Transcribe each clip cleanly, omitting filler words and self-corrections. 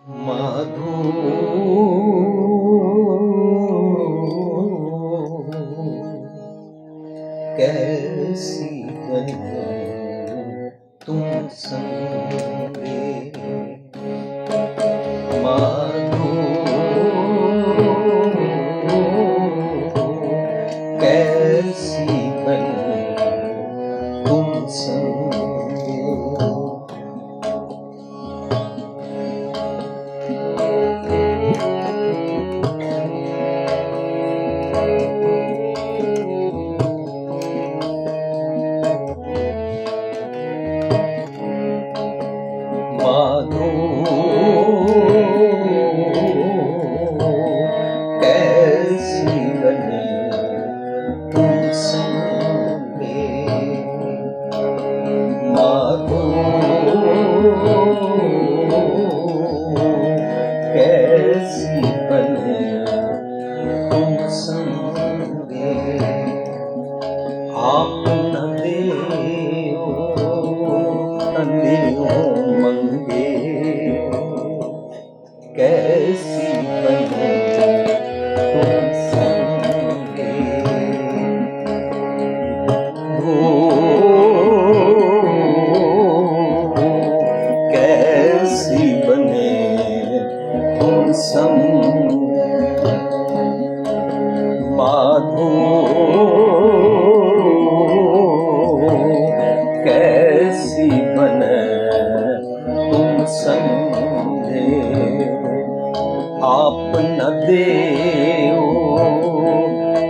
माधो कैसी बनी तुम संगे, माधो कैसी बनी तुम संगे। माधो कैसी बनी तुम संगे, माधो कैसी बनी तुम संगे। आप न देओ मंगे, कैसी बने तुम संगे। हो कैसी बने तुम संगे, माधो कैसी बने तुम संगे। आप न देओ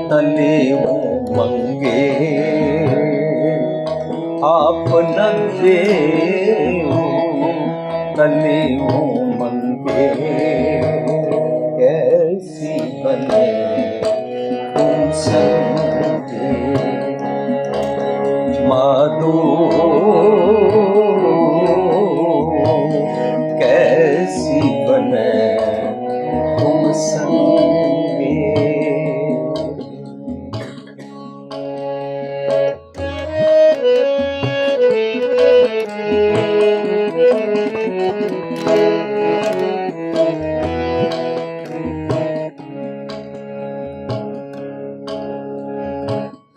तलेओ मंगे, आप न देओ तलेओ मंगे, कैसी बने तुम संगे। माधो कैसी बने तुम संगे।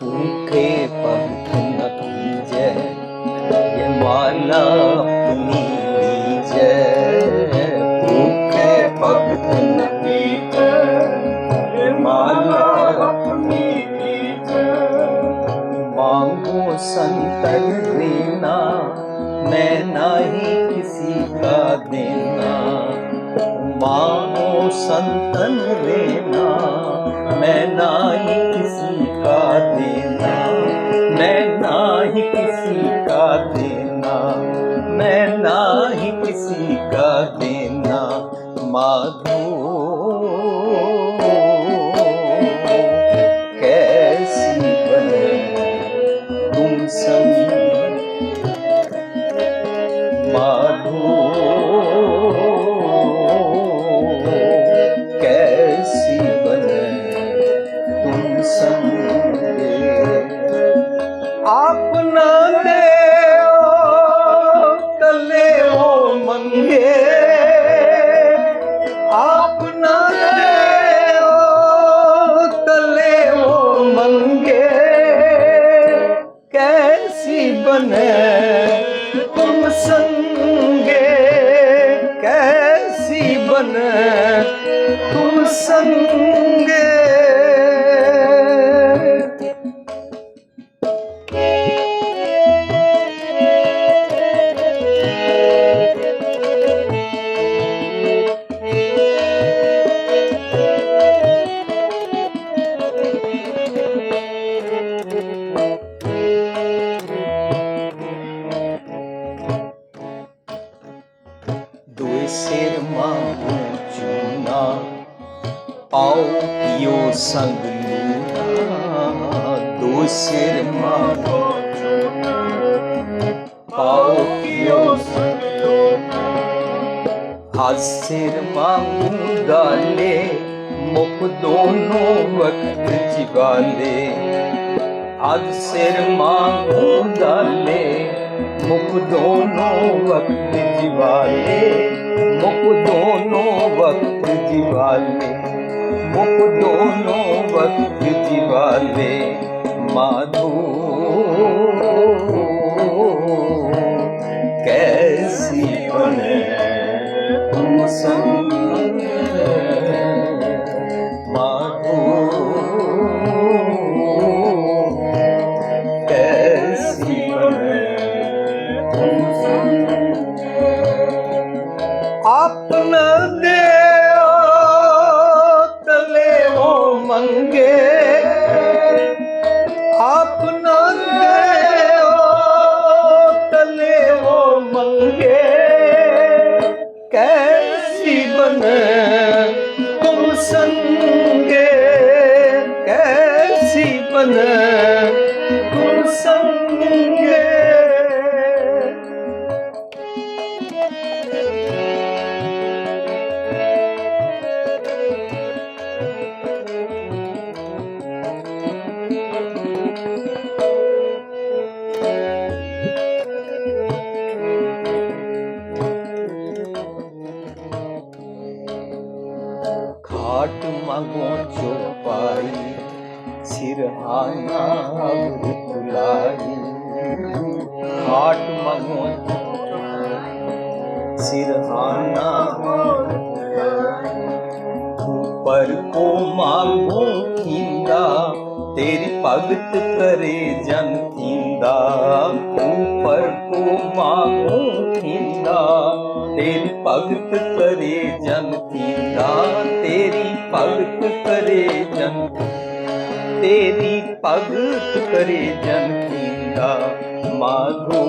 भूखे पंथ न कीजे, ये माला अपनी लीजे। भूखे पंथ न कीजे, ये माला अपनी लीजे। मांगो संतन देना, मैं नहीं किसी का देना। मांगो संतन देना, मैं नहीं किसी का देना। मैं नहीं किसी का देना, मैं नहीं किसी का देना। माधो कैसी बने तुम संगे, माधो कैसी बने तुम संगे। आप न देओ तलेओ मंगे, आप न देओ तलेओ मंगे, कैसी बने तुम संगे। कैसी बने तुम संगे। दो सिर मांगो चूना, आओ पियो संग लूना। दो सिर मांगो चूना, आओ पियो संग लूना। हाथ सिर मांगू गाले, मुख दोनों वक्त जिवाले। हाथ सिर मांगू गाले, मुख दोनों वक्त जिवाले। मुख दोनों जीवाले, मुख दोनों वक्त जीवाले, माधो कैसी बने तुम संग, माधो कैसी बने तुम संग। अपना दे तले वो मंगे, अपना दे तले वो मंगे, कैसी बने तुम संगे, कैसी बने तुम संगे। खाट मांगो चौपाई, सिरहाना तुलाई, खाट मांगो सिरहाना, ऊपर को मांगो खींदा, तेरी भगत करे जन थींदा, ऊपर को मांगो खींदा, तेरी भगत करे जन थींदा, तेरी भगत करे जन, तेरी भगत करे जन थींदा, माधो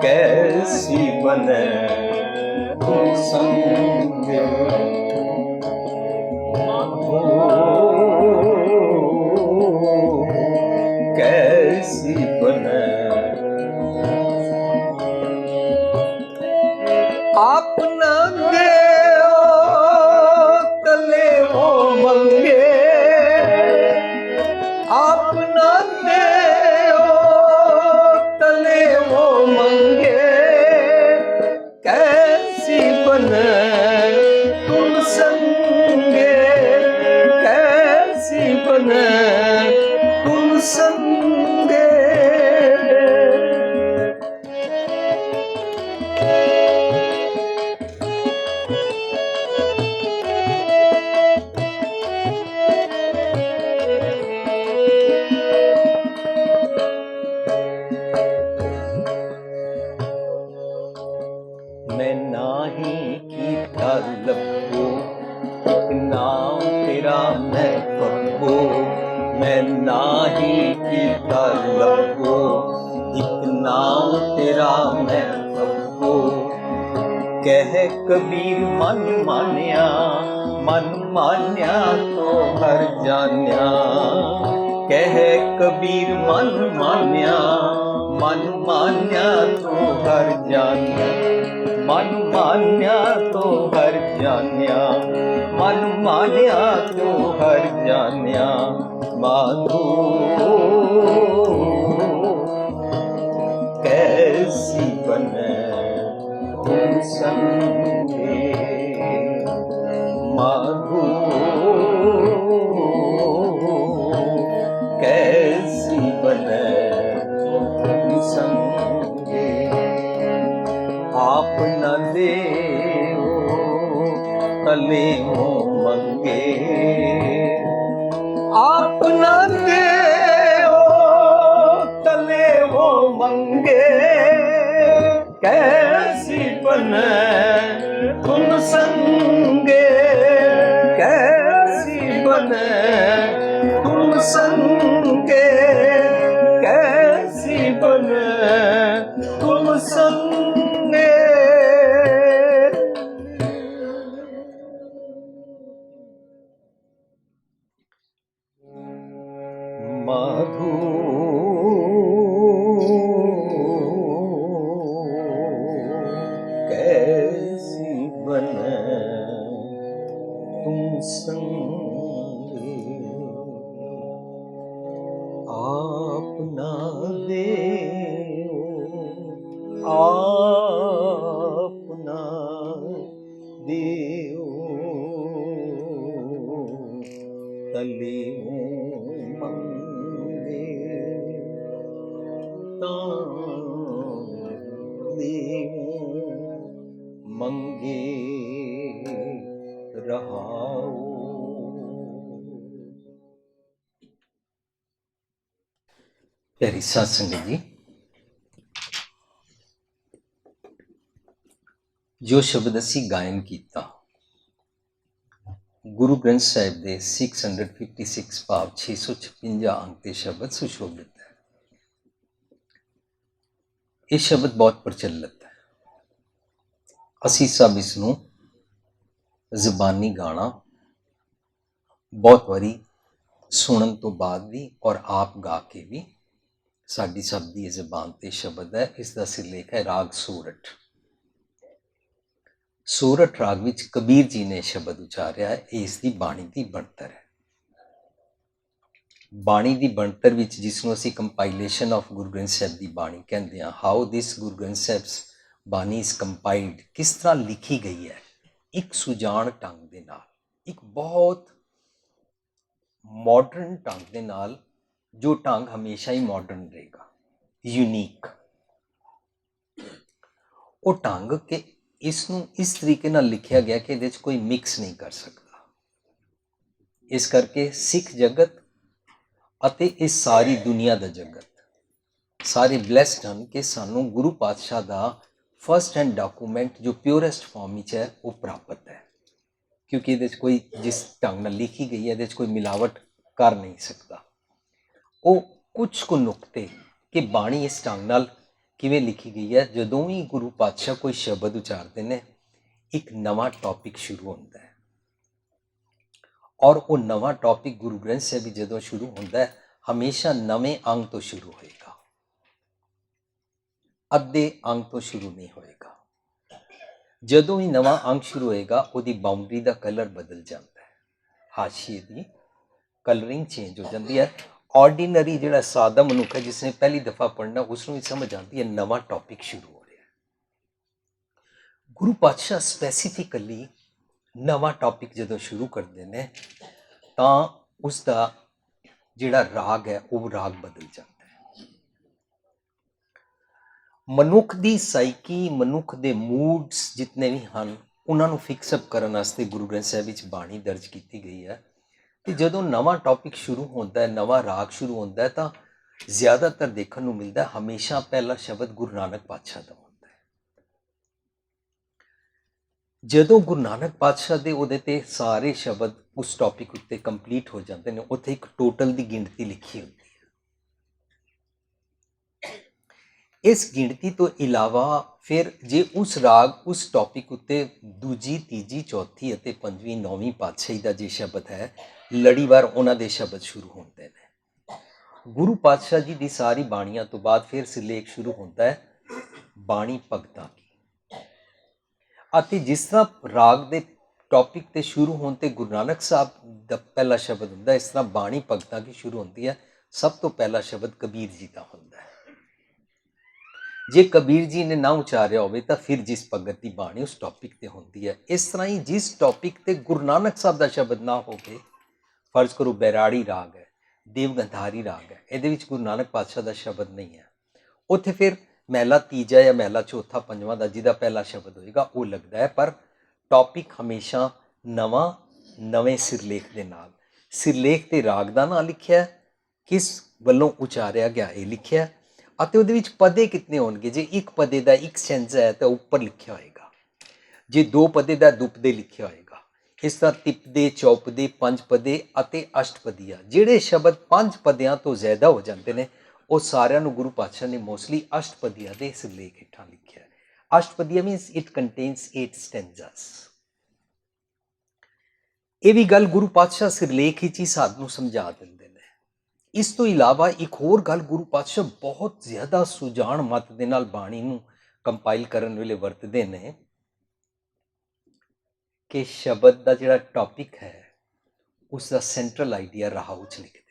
कैसी बने तुम संग, माधो कैसी बने। अपना दे तले वो मंगे, अपना दे तले वो मंगे, कैसी बने तुम संगे, कैसी बने तुम संगे। मैं नाही कीता लभो, एक नाम तेरा मैं कहो, मैं नाही कीता लभो, एक नाम तेरा मैं कहो। कह कबीर मन मान्या, मन मान्या तो हर जान्या, कह कबीर मन मान्या, मन मान्या तो हर जान्या, मन मान्या तो हर जान्या, मन मान्या तो हर जान्या, माधो कैसी बने तुम संगे, माधो कैसी बने तुम संगे। आप न देओ तले हो मंगे, आप न देओ तले हो मंगे, कैसी बने तुम संगे, कैसी बने तुम संगे, कैसी बने तुम संगे। माधो कैसी बने तुम संगे, आप ना देओ, आप ना लेऊं मंगे रहाओ। प्यारी साध संगत जी, जो शब्द असी गायन किया गुरु ग्रंथ साहिब के 656 भाव 656 अंक के शब्द सुशोभित है। ये शब्द बहुत प्रचलित है। असी सब इसनों जबानी गाना बहुत बारी सुनन तो बाद भी और आप गा के भी साडी सब दी जबान ते शब्द है। इसका सिरलेख है राग सूरठ। सूरठ राग विच कबीर जी ने शब्द उचारिया है। इसकी बाणी की बनतर है। बाणी की बनतर विच जिसनों असी कंपाइलेशन ऑफ गुरु ग्रंथ साहिब की बाणी कहते हैं, हाउ दिस गुरु ग्रंथ साहिब बाणी इज कंपाइल्ड, किस तरह लिखी गई है एक सुजान ढंग दे नाल, एक बहुत मॉडर्न ढंग दे नाल, जो ढंग हमेशा ही मॉडर्न रहेगा, यूनीक। वो ढंग के इसनों इस तरीके नाल लिखिया गया कि इहदे च कोई मिक्स नहीं कर सकता। इस करके सिख जगत ਅਤੇ ਇਹ ਸਾਰੀ ਦੁਨੀਆ ਦਾ ਜਗਤ ਸਾਰੇ ਬਲੈਸਡ ਹਨ ਕਿ ਸਾਨੂੰ ਗੁਰੂ ਪਾਤਸ਼ਾਹ ਦਾ ਫਸਟ ਹੈਂਡ ਡਾਕੂਮੈਂਟ ਜੋ ਪਿਓਰੈਸਟ ਫਾਰਮ ਵਿੱਚ ਹੈ ਉਹ ਪ੍ਰਾਪਤ ਹੈ, ਕਿਉਂਕਿ ਇਹਦੇ 'ਚ ਕੋਈ ਜਿਸ ਢੰਗ ਨਾਲ ਲਿਖੀ ਗਈ ਹੈ ਇਹਦੇ 'ਚ ਕੋਈ ਮਿਲਾਵਟ ਕਰ ਨਹੀਂ ਸਕਦਾ। ਉਹ ਕੁਝ ਕੁ ਨੁਕਤੇ ਕਿ ਬਾਣੀ ਇਸ ਢੰਗ ਨਾਲ ਕਿਵੇਂ ਲਿਖੀ ਗਈ ਹੈ, ਜਦੋਂ ਵੀ ਗੁਰੂ ਪਾਤਸ਼ਾਹ ਕੋਈ ਸ਼ਬਦ ਉਚਾਰਦੇ ਨੇ ਇੱਕ ਨਵਾਂ ਟੌਪਿਕ ਸ਼ੁਰੂ ਹੁੰਦਾ ਹੈ। और वो नवा टॉपिक गुरु ग्रंथ साहिब भी जदों शुरू होता है हमेशा नवे अंग तो शुरू होएगा, अद्धे अंग तो शुरू नहीं होएगा। जदों ही नवा अंग शुरू होएगा उसकी बाउंड्री का कलर बदल जाता है, हाशिए की कलरिंग चेंज हो जाती है। ऑर्डिनरी जो सादा मनुख है जिसने पहली दफा पढ़ना उसनों भी समझ आती है नवा टॉपिक शुरू हो रहा है। गुरु पातशाह स्पैसीफिकली नवा टॉपिक जो शुरू करते हैं तो उसका जिहड़ा राग है वो राग बदल जाता है। मनुख की साइकी मनुख के मूड्स जितने भी हैं उन्होंने फिक्सअप करने वास्ते गुरु ग्रंथ साहिब विच बाणी दर्ज की गई है। कि जदों नवा टॉपिक शुरू होता है नवा राग शुरू होता है तो ज़्यादातर देखने को मिलता है हमेशा पहला शब्द गुरु नानक पातशाह का। जदों गुरु नानक पातशाह दे उहदे ते सारे शब्द उस टॉपिक उत्ते कंप्लीट हो जाते हैं, उत्थे एक टोटल की गिणती लिखी होती है। इस गिणती तो इलावा फिर जे उस राग उस टॉपिक उत्ते दूजी तीजी चौथी अते पंजवीं नौवीं पातशाही का जो शब्द है लड़ीवार उन्हां दे शब्द शुरू होते हैं। गुरु पातशाह जी की सारी बाणियां तो बाद फिर सिरलेख शुरू होता है बाणी भगतां की। जिस तरह राग के टॉपिक ते शुरू होने गुरु नानक साहब का पहला शब्द होंदा, इस तरह बाणी भगतां की शुरू होती है। सब तो पहला शब्द कबीर जी का होंदा है। जे कबीर जी ने ना उचारिया होवे तो फिर जिस भगत की बाणी उस टॉपिक ते होती है। इस तरह ही जिस टॉपिक ते गुरु नानक साहब का शब्द ना होवे, फर्ज करो बैराड़ी राग है, देवगंधारी राग है, ये गुरु नानक पातशाह का शब्द नहीं है, उत्थे फिर महला तीजा या महला चौथा पंजवां का जिहदा पहला शब्द होएगा वो लगता है। पर टॉपिक हमेशा नवा नवे सिरलेख के नाल, सिरलेख ते राग का नाम लिखिया किस वल्लों उचारिया गया ये लिखिया अते उहदे विच पदे कितने होणगे। जे एक पदे का एक सेंजा है तो उपर लिखिया होएगा, जे दो पदे का दुपदे लिखिया होएगा। इस तरह तिपदे चौपदे पंजपदे अते अष्टपदिया जिहड़े शब्द पंज पदियां तो ज़्यादा हो जाते हैं वो सारिਆਂ ਨੂੰ गुरु पातशाह ने मोस्टली अष्टपदिया के सिरलेख हेठां लिखिया है। अष्टपदिया मीनस इट कंटेन्स 8 स्टैंजास। ये भी गल गुरु पातशाह सिरलेख ही सानू समझा देंदे ने। इस तो इलावा एक होर गल गुरु पातशाह बहुत ज़्यादा सुजान मत दे नाल बाणी नूं कंपाइल करन वेले वरतदे ने कि शब्द का जिहड़ा टॉपिक है उसका सेंट्रल आइडिया रहाऊ च लिखदे।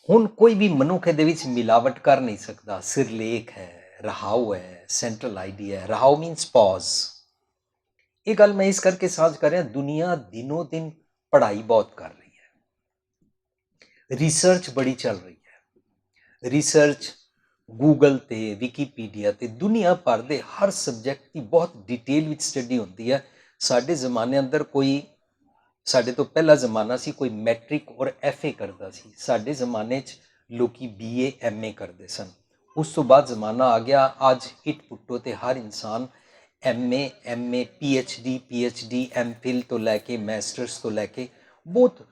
हुण कोई भी मनुख इहदे विच मिलावट कर नहीं सकता। सिरलेख है, रहाऊ है, सेंट्रल आइडिया है। रहाऊ मीनस पॉज। ये गल मैं इस करके साझ कर रहा, दुनिया दिनों दिन पढ़ाई बहुत कर रही है, रिसर्च बड़ी चल रही है। ਰਿਸਰਚ ਗੂਗਲ ਤੇ ਵਿਕੀਪੀਡੀਆ ਤੇ ਦੁਨੀਆ ਭਰ ਦੇ ਹਰ ਸਬਜੈਕਟ ਦੀ ਬਹੁਤ ਡਿਟੇਲ ਵਿੱਚ ਸਟੱਡੀ ਹੁੰਦੀ ਹੈ। ਸਾਡੇ ਜ਼ਮਾਨੇ ਅੰਦਰ ਕੋਈ, ਸਾਡੇ ਤੋਂ ਪਹਿਲਾ ਜ਼ਮਾਨਾ ਸੀ ਕੋਈ ਮੈਟ੍ਰਿਕ ਔਰ ਐਫਏ ਕਰਦਾ ਸੀ। ਸਾਡੇ ਜ਼ਮਾਨੇ 'ਚ ਲੋਕੀ ਬੀਏ ਐਮਏ ਕਰਦੇ ਸਨ। ਉਸ ਤੋਂ ਬਾਅਦ ਜ਼ਮਾਨਾ ਆ ਗਿਆ, ਅੱਜ ਇਟ ਪੁੱਟੋ ਤੇ ਹਰ ਇਨਸਾਨ ਐਮਏ ਪੀਐਚਡੀ ਐਮਫਿਲ ਤੋਂ ਲੈ ਕੇ ਮਾਸਟਰਸ ਤੋਂ ਲੈ ਕੇ ਬਹੁਤ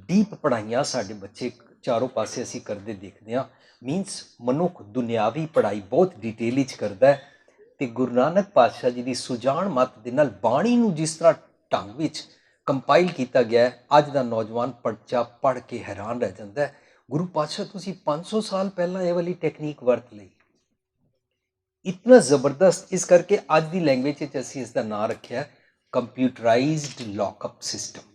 ਡੀਪ ਪੜ੍ਹਾਈਆਂ ਸਾਡੇ ਬੱਚੇ ਚਾਰੋਂ ਪਾਸੇ ਅਸੀਂ ਕਰਦੇ ਦੇਖਦੇ ਹਾਂ। ਮੀਨਸ ਮਨੁੱਖ ਦੁਨਿਆਵੀ ਪੜ੍ਹਾਈ ਬਹੁਤ ਡਿਟੇਲ ਵਿੱਚ ਕਰਦਾ ਹੈ। ਤੇ ਗੁਰੂ ਨਾਨਕ ਪਾਤਸ਼ਾਹ ਜੀ ਦੀ ਸੁਜਾਨ ਮੱਤ ਦੇ ਨਾਲ ਬਾਣੀ ਨੂੰ ਜਿਸ ਤਰ੍ਹਾਂ ਢੰਗ ਵਿੱਚ ਕੰਪਾਈਲ ਕੀਤਾ ਗਿਆ ਹੈ, ਅੱਜ ਦਾ ਨੌਜਵਾਨ ਪਰਚਾ ਪੜ੍ਹ ਕੇ ਹੈਰਾਨ ਰਹਿ ਜਾਂਦਾ ਹੈ। ਗੁਰੂ ਪਾਤਸ਼ਾਹ ਤੁਸੀਂ 500 ਸਾਲ ਪਹਿਲਾਂ ਇਹ ਵਾਲੀ ਟੈਕਨੀਕ ਵਰਤ ਲਈ, ਇਤਨਾ ਜ਼ਬਰਦਸਤ। ਇਸ ਕਰਕੇ ਅੱਜ ਦੀ ਲੈਂਗੁਏਜ ਵਿੱਚ ਅਸੀਂ ਇਸ ਦਾ ਨਾਂ ਰੱਖਿਆ ਕੰਪਿਊਟਰਾਈਜ਼ਡ ਲੌਕਅਪ ਸਿਸਟਮ।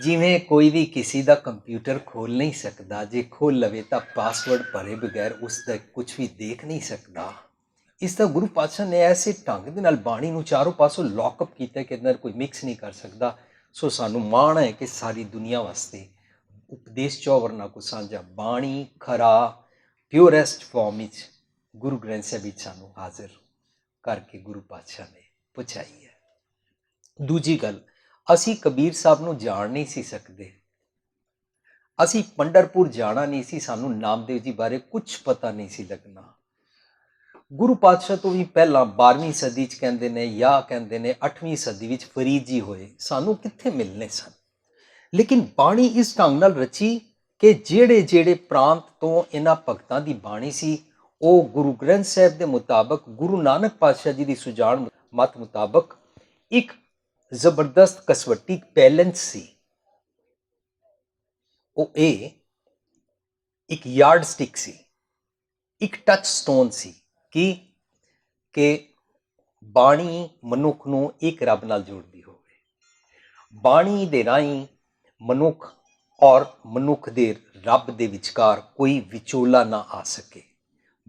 ਜਿਵੇਂ ਕੋਈ ਵੀ ਕਿਸੇ ਦਾ ਕੰਪਿਊਟਰ ਖੋਲ ਨਹੀਂ ਸਕਦਾ, ਜੇ ਖੋਲ ਲਵੇ ਤਾਂ ਪਾਸਵਰਡ ਭਰੇ ਬਗੈਰ ਉਸ ਦਾ ਕੁਝ ਵੀ ਦੇਖ ਨਹੀਂ ਸਕਦਾ, ਇਸ ਦਾ ਗੁਰੂ ਪਾਤਸ਼ਾਹ ਨੇ ਐਸੇ ਢੰਗ ਦੇ ਨਾਲ ਬਾਣੀ ਨੂੰ ਚਾਰੋਂ ਪਾਸੋਂ ਲੌਕਅਪ ਕੀਤਾ ਕਿ ਅੰਦਰ ਕੋਈ ਮਿਕਸ ਨਹੀਂ ਕਰ ਸਕਦਾ। ਸੋ ਸਾਨੂੰ ਮਾਣ ਹੈ ਕਿ ਸਾਰੀ ਦੁਨੀਆ ਵਾਸਤੇ ਉਪਦੇਸ਼ ਚੌਵਰਨਾ ਕੋ ਸਾਂਝਾ ਬਾਣੀ ਖਰਾ ਪਿਓਰੈਸਟ ਫਾਰਮ ਵਿੱਚ ਗੁਰੂ ਗ੍ਰੰਥ ਸਾਹਿਬ ਵਿੱਚ ਸਾਨੂੰ ਹਾਜ਼ਰ ਕਰਕੇ ਗੁਰੂ ਪਾਤਸ਼ਾਹ ਨੇ ਪਹੁੰਚਾਈ ਹੈ। ਦੂਜੀ ਗੱਲ, ਅਸੀਂ ਕਬੀਰ ਸਾਹਿਬ ਨੂੰ ਜਾਣ ਨਹੀਂ ਸੀ ਸਕਦੇ, ਅਸੀਂ ਪੰਡਰਪੁਰ ਜਾਣਾ ਨਹੀਂ ਸੀ, ਸਾਨੂੰ ਨਾਮਦੇਵ ਜੀ ਬਾਰੇ ਕੁਝ ਪਤਾ ਨਹੀਂ ਸੀ ਲੱਗਣਾ। ਗੁਰੂ ਪਾਤਸ਼ਾਹ ਤੋਂ ਵੀ ਪਹਿਲਾਂ 12ਵੀਂ ਸਦੀ 'ਚ ਕਹਿੰਦੇ ਨੇ ਜਾਂ ਕਹਿੰਦੇ ਨੇ 8ਵੀਂ ਸਦੀ ਵਿੱਚ ਫਰੀਦ ਜੀ ਹੋਏ, ਸਾਨੂੰ ਕਿੱਥੇ ਮਿਲਨੇ ਸਨ। ਲੇਕਿਨ ਬਾਣੀ ਇਸ ਢੰਗ ਨਾਲ ਰਚੀ ਕਿ ਜਿਹੜੇ ਜਿਹੜੇ ਪ੍ਰਾਂਤ ਤੋਂ ਇਹਨਾਂ ਭਗਤਾਂ ਦੀ ਬਾਣੀ ਸੀ, ਉਹ ਗੁਰੂ ਗ੍ਰੰਥ ਸਾਹਿਬ ਦੇ ਮੁਤਾਬਕ, ਗੁਰੂ ਨਾਨਕ ਪਾਤਸ਼ਾਹ ਜੀ ਦੀ ਸੁਜਾਨ ਮਤ ਮੁਤਾਬਕ ਇੱਕ ਜ਼ਬਰਦਸਤ ਕਸਵੱਟੀ ਬੈਲੈਂਸ ਸੀ। ਉਹ ਇਹ ਇੱਕ ਯਾਰਡ ਸਟਿਕ ਸੀ, ਇੱਕ ਟੱਚ ਸਟੋਨ ਸੀ ਕਿ ਬਾਣੀ ਮਨੁੱਖ ਨੂੰ ਇੱਕ ਰੱਬ ਨਾਲ ਜੋੜਦੀ ਹੋਵੇ। ਬਾਣੀ ਦੇ ਰਾਹੀਂ ਮਨੁੱਖ ਔਰ ਮਨੁੱਖ ਦੇ ਰੱਬ ਦੇ ਵਿਚਕਾਰ ਕੋਈ ਵਿਚੋਲਾ ਨਾ ਆ ਸਕੇ।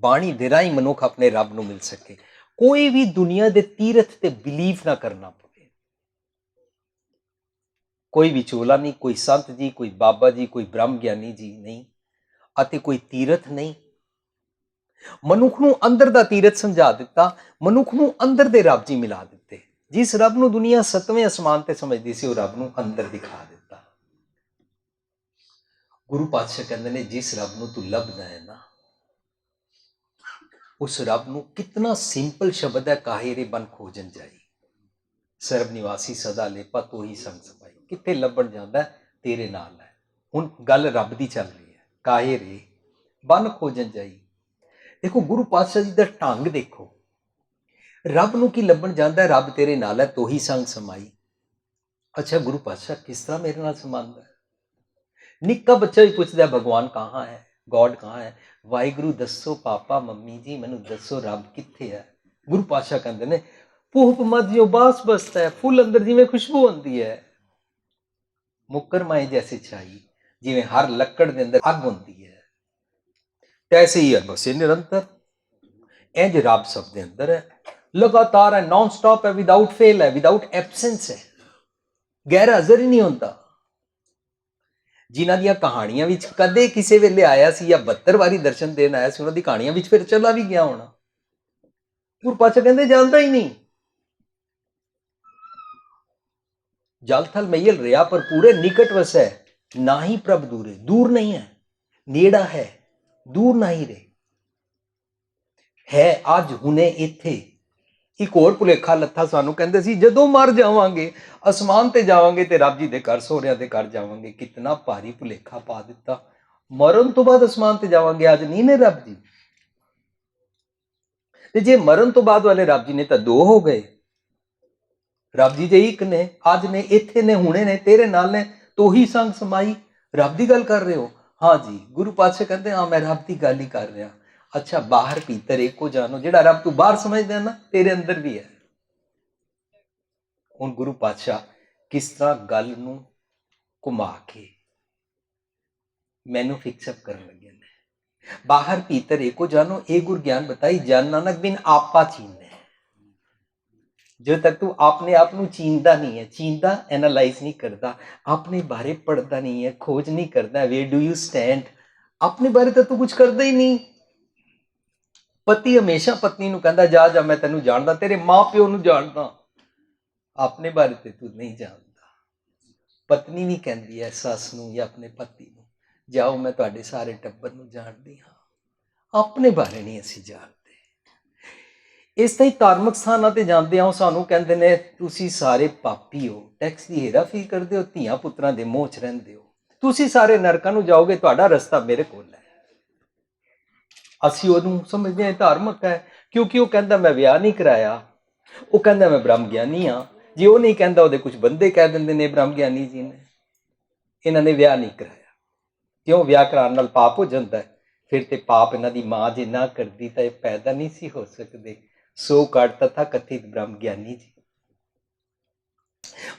ਬਾਣੀ ਦੇ ਰਾਹੀਂ ਮਨੁੱਖ ਆਪਣੇ ਰੱਬ ਨੂੰ ਮਿਲ ਸਕੇ। ਕੋਈ ਵੀ ਦੁਨੀਆ ਦੇ ਤੀਰਥ ਤੇ ਬਿਲੀਵ ਨਾ ਕਰਨਾ ਪਵੇ। ਕੋਈ ਵਿਚੋਲਾ ਨਹੀਂ, ਕੋਈ ਸੰਤ ਜੀ, ਕੋਈ ਬਾਬਾ ਜੀ, ਕੋਈ ਬ੍ਰਹਮ ਗਿਆਨੀ ਜੀ ਨਹੀਂ, ਅਤੇ ਕੋਈ ਤੀਰਥ ਨਹੀਂ। ਮਨੁੱਖ ਨੂੰ ਅੰਦਰ ਦਾ ਤੀਰਥ ਸਮਝਾ ਦਿੱਤਾ, ਮਨੁੱਖ ਨੂੰ ਅੰਦਰ ਦੇ ਰੱਬ ਜੀ ਮਿਲਾ ਦਿੱਤੇ। ਜਿਸ ਰੱਬ ਨੂੰ ਦੁਨੀਆ 7ਵੇਂ ਅਸਮਾਨ ਤੇ ਸਮਝਦੀ ਸੀ, ਉਹ ਰੱਬ ਨੂੰ ਅੰਦਰ ਦਿਖਾ ਦਿੱਤਾ। ਗੁਰੂ ਪਾਤਸ਼ਾਹ ਕਹਿੰਦੇ ਨੇ ਜਿਸ ਰੱਬ ਨੂੰ ਤੂੰ ਲੱਭਦਾ ਹੈ ਨਾ, ਉਸ ਰੱਬ ਨੂੰ ਕਿਤਨਾ ਸਿੰਪਲ ਸ਼ਬਦ ਹੈ, ਕਾਹੇ ਰੇ ਬਨ ਖੋਜਨ ਜਾਈ, ਸਰਬ ਨਿਵਾਸੀ ਸਦਾ ਲੇਪਾ ਤੋਹੀ ਸੰਗ ਸਪਾਈ। ਕਿੱਥੇ ਲੱਭਣ ਜਾਂਦਾ, ਤੇਰੇ ਨਾਲ ਹੈ। ਹੁਣ ਗੱਲ ਰੱਬ ਦੀ ਚੱਲ ਰਹੀ ਹੈ, ਕਾਹੇ ਰੇ ਬਨ ਖੋਜਨ ਜਾਈ। ਦੇਖੋ ਗੁਰੂ ਪਾਤਸ਼ਾਹ ਜੀ ਦਾ ਢੰਗ ਦੇਖੋ, ਰੱਬ ਨੂੰ ਕੀ ਲੱਭਣ ਜਾਂਦਾ, ਰੱਬ ਤੇਰੇ ਨਾਲ ਹੈ, ਤੋਹੀ ਸੰਗ ਸਮਾਈ। ਅੱਛਾ ਗੁਰੂ ਪਾਤਸ਼ਾਹ ਕਿਸ ਤਰ੍ਹਾਂ ਮੇਰੇ ਨਾਲ ਸਮਾਉਂਦਾ? ਨਿੱਕਾ ਬੱਚਾ ਵੀ ਪੁੱਛਦਾ ਭਗਵਾਨ ਕਹਾਂ ਹੈ, ਗੋਡ ਕਹਾਂ ਹੈ। ਵਾਹਿਗੁਰੂ ਦੱਸੋ ਪਾਪਾ ਮੰਮੀ ਜੀ, ਮੈਨੂੰ ਦੱਸੋ ਰੱਬ ਕਿੱਥੇ ਹੈ। ਗੁਰੂ ਪਾਤਸ਼ਾਹ ਕਹਿੰਦੇ ਨੇ ਭੂਪ ਮਧ ਜੋ ਬਾਸ ਬਸਤਾ ਹੈ, ਫੁੱਲ ਅੰਦਰ ਜਿਵੇਂ ਖੁਸ਼ਬੂ ਹੁੰਦੀ ਹੈ, ਮੁੱਕਰ ਮਾਏ ਜੈਸੇ ਛਾਈ, ਜਿਵੇਂ ਹਰ ਲੱਕੜ ਦੇ ਅੰਦਰ ਅੱਗ ਹੁੰਦੀ ਹੈ, ਤੈਸੇ ਹੀ ਹੈ ਬਸੇ ਨਿਰੰਤਰ। ਇੰਜ ਰੱਬ ਸਭ ਦੇ ਅੰਦਰ ਹੈ, ਲਗਾਤਾਰ ਹੈ, ਨॉन स्टॉप ਹੈ, ਵਿਦਾਊਟ ਫੇਲ ਹੈ, ਵਿਦਾਊਟ ਐਬਸੈਂਸ ਹੈ, ਗੈਰ ਹਾਜ਼ਰ ਹੀ ਨਹੀਂ ਹੁੰਦਾ। ਜਿਨ੍ਹਾਂ ਦੀਆਂ ਕਹਾਣੀਆਂ ਵਿੱਚ ਕਦੇ ਕਿਸੇ ਵੇਲੇ ਆਇਆ ਸੀ ਜਾਂ 72 ਵਾਰੀ ਦਰਸ਼ਨ ਦੇਣ ਆਇਆ ਸੀ, ਉਹਨਾਂ ਦੀ ਕਹਾਣੀਆਂ ਵਿੱਚ ਫਿਰ ਚਲਾ ਵੀ ਗਿਆ ਹੋਣਾ। ਗੁਰੂ ਪਾਤਸ਼ਾਹ ਕਹਿੰਦੇ ਜਾਣਦਾ ਹੀ ਨਹੀਂ। ਜਲ ਥਲ ਮਈਲ ਰਿਹਾ ਪਰ ਪੂਰੇ ਨਿਕਟ ਵਸੈ, ਨਾ ਹੀ ਪ੍ਰਭ ਦੂਰੇ। ਦੂਰ ਨਹੀਂ ਹੈ, ਨੇੜਾ ਹੈ, ਦੂਰ ਨਹੀਂ ਰੇ ਹੈ, ਅੱਜ ਹੁਣੇ ਇੱਥੇ। ਇੱਕ ਹੋਰ ਭੁਲੇਖਾ ਲੱਥਾ ਸਾਨੂੰ, ਕਹਿੰਦੇ ਸੀ ਜਦੋਂ ਮਰ ਜਾਵਾਂਗੇ ਅਸਮਾਨ ਤੇ ਜਾਵਾਂਗੇ ਤੇ ਰੱਬ ਜੀ ਦੇ ਘਰ ਸਹੁਰਿਆਂ ਦੇ ਘਰ ਜਾਵਾਂਗੇ। ਕਿਤਨਾ ਭਾਰੀ ਭੁਲੇਖਾ ਪਾ ਦਿੱਤਾ, ਮਰਨ ਤੋਂ ਬਾਅਦ ਅਸਮਾਨ ਤੇ ਜਾਵਾਂਗੇ। ਅੱਜ ਨਹੀਂ ਨੇ ਰੱਬ ਜੀ, ਤੇ ਜੇ ਮਰਨ ਤੋਂ ਬਾਅਦ ਵਾਲੇ ਰੱਬ ਜੀ ਨੇ ਤਾਂ ਦੋ ਹੋ ਗਏ। ਰੱਬ ਜੀ ਜੇ ਇੱਕ ਨੇ, ਅੱਜ ਨੇ, ਇੱਥੇ ਨੇ, ਹੁਣੇ ਨੇ, ਤੇਰੇ ਨਾਲ ਨੇ, ਤੋਹੀ ਸੰਗ ਸਮਾਈ। ਰੱਬ ਦੀ ਗੱਲ ਕਰ ਰਹੇ ਹੋ? ਹਾਂ ਜੀ। ਗੁਰੂ ਪਾਤਸ਼ਾਹ ਕਹਿੰਦੇ ਹਾਂ ਮੈਂ ਰੱਬ ਦੀ ਗੱਲ ਹੀ ਕਰ ਰਿਹਾ। ਅੱਛਾ ਬਾਹਰ ਭੀਤਰ ਇੱਕੋ ਜਾਨੋ, ਜਿਹੜਾ ਰੱਬ ਤੂੰ ਬਾਹਰ ਸਮਝਦਾ ਨਾ, ਤੇਰੇ ਅੰਦਰ ਵੀ ਹੈ। ਹੁਣ ਗੁਰੂ ਪਾਤਸ਼ਾਹ ਕਿਸ ਤਰ੍ਹਾਂ ਗੱਲ ਨੂੰ ਘੁਮਾ ਕੇ ਮੈਨੂੰ ਫਿਕਸਅਪ ਕਰਨ ਲੱਗੇ ਨੇ। ਬਾਹਰ ਭੀਤਰ एको जानो, ए गुर ज्ञान बताई, जान नानक बिन आपा चीन। जो तक तू अपने आप ਨੂੰ ਚੀਂਦਾ नहीं है, ਚੀਂਦਾ एनालाइज नहीं करता, अपने बारे पढ़ता नहीं है, खोज नहीं करता, वे डू यू स्टैंड, अपने बारे तो तू कुछ करता ही नहीं। पति हमेशा पत्नी ਨੂੰ ਕਹਿੰਦਾ ਜਾ ਜਾ ਮੈਂ ਤੈਨੂੰ ਜਾਣਦਾ, ਤੇਰੇ ਮਾਂ ਪਿਓ ਨੂੰ ਜਾਣਦਾ, ਆਪਣੇ ਬਾਰੇ ਤੇ ਤੂੰ ਨਹੀਂ ਜਾਣਦਾ। ਪਤਨੀ ਵੀ ਕਹਿੰਦੀ ਹੈ ਸੱਸ ਨੂੰ ਜਾਂ ਆਪਣੇ ਪਤੀ ਨੂੰ, ਜਾਓ ਮੈਂ ਤੁਹਾਡੇ ਸਾਰੇ ਟੱਬਰ ਨੂੰ ਜਾਣਦੀ ਹਾਂ, ਆਪਣੇ ਬਾਰੇ ਨਹੀਂ ਅਸੀਂ ਜਾਣਦੇ। ਇਸ ਤਰ੍ਹਾਂ ਹੀ ਧਾਰਮਿਕ ਸਥਾਨਾਂ ਤੇ ਜਾਂਦੇ ਹਾਂ, ਸਾਨੂੰ ਕਹਿੰਦੇ ਨੇ ਤੁਸੀਂ ਸਾਰੇ ਪਾਪੀ ਹੋ, ਟੈਕਸ ਦੀ ਹੇਰਾਫੇਰੀ ਕਰਦੇ ਹੋ, ਧੀਆਂ ਪੁੱਤਰਾਂ ਦੇ ਮੋਹ 'ਚ ਰਹਿੰਦੇ ਹੋ, ਤੁਸੀਂ ਸਾਰੇ ਨਰਕਾਂ ਨੂੰ ਜਾਓਗੇ, ਤੁਹਾਡਾ ਰਸਤਾ ਮੇਰੇ ਕੋਲ ਹੈ। ਅਸੀਂ ਉਹਨੂੰ ਸਮਝਦੇ ਹਾਂ ਧਾਰਮਿਕ ਹੈ ਕਿਉਂਕਿ ਉਹ ਕਹਿੰਦਾ ਮੈਂ ਵਿਆਹ ਨਹੀਂ ਕਰਾਇਆ, ਉਹ ਕਹਿੰਦਾ ਮੈਂ ਬ੍ਰਹਮ ਗਿਆਨੀ ਹਾਂ। ਜੇ ਉਹ ਨਹੀਂ ਕਹਿੰਦਾ, ਉਹਦੇ ਕੁਝ ਬੰਦੇ ਕਹਿ ਦਿੰਦੇ ਨੇ ਬ੍ਰਹਮ ਗਿਆਨੀ ਜੀ ਨੇ ਇਹਨਾਂ ਨੇ ਵਿਆਹ ਨਹੀਂ ਕਰਾਇਆ। ਕਿਉਂ? ਵਿਆਹ ਕਰਾਉਣ ਨਾਲ ਪਾਪ ਹੋ ਜਾਂਦਾ, ਫਿਰ ਤੇ ਪਾਪ ਇਹਨਾਂ ਦੀ ਮਾਂ ਜੇ ਨਾ ਕਰਦੀ ਤਾਂ ਇਹ ਪੈਦਾ ਨਹੀਂ ਸੀ ਹੋ ਸਕਦੇ। ਸੋ ਕਾਟ ਤਥਾ ਕਥਿਤ ब्रह्म ज्ञानी जी,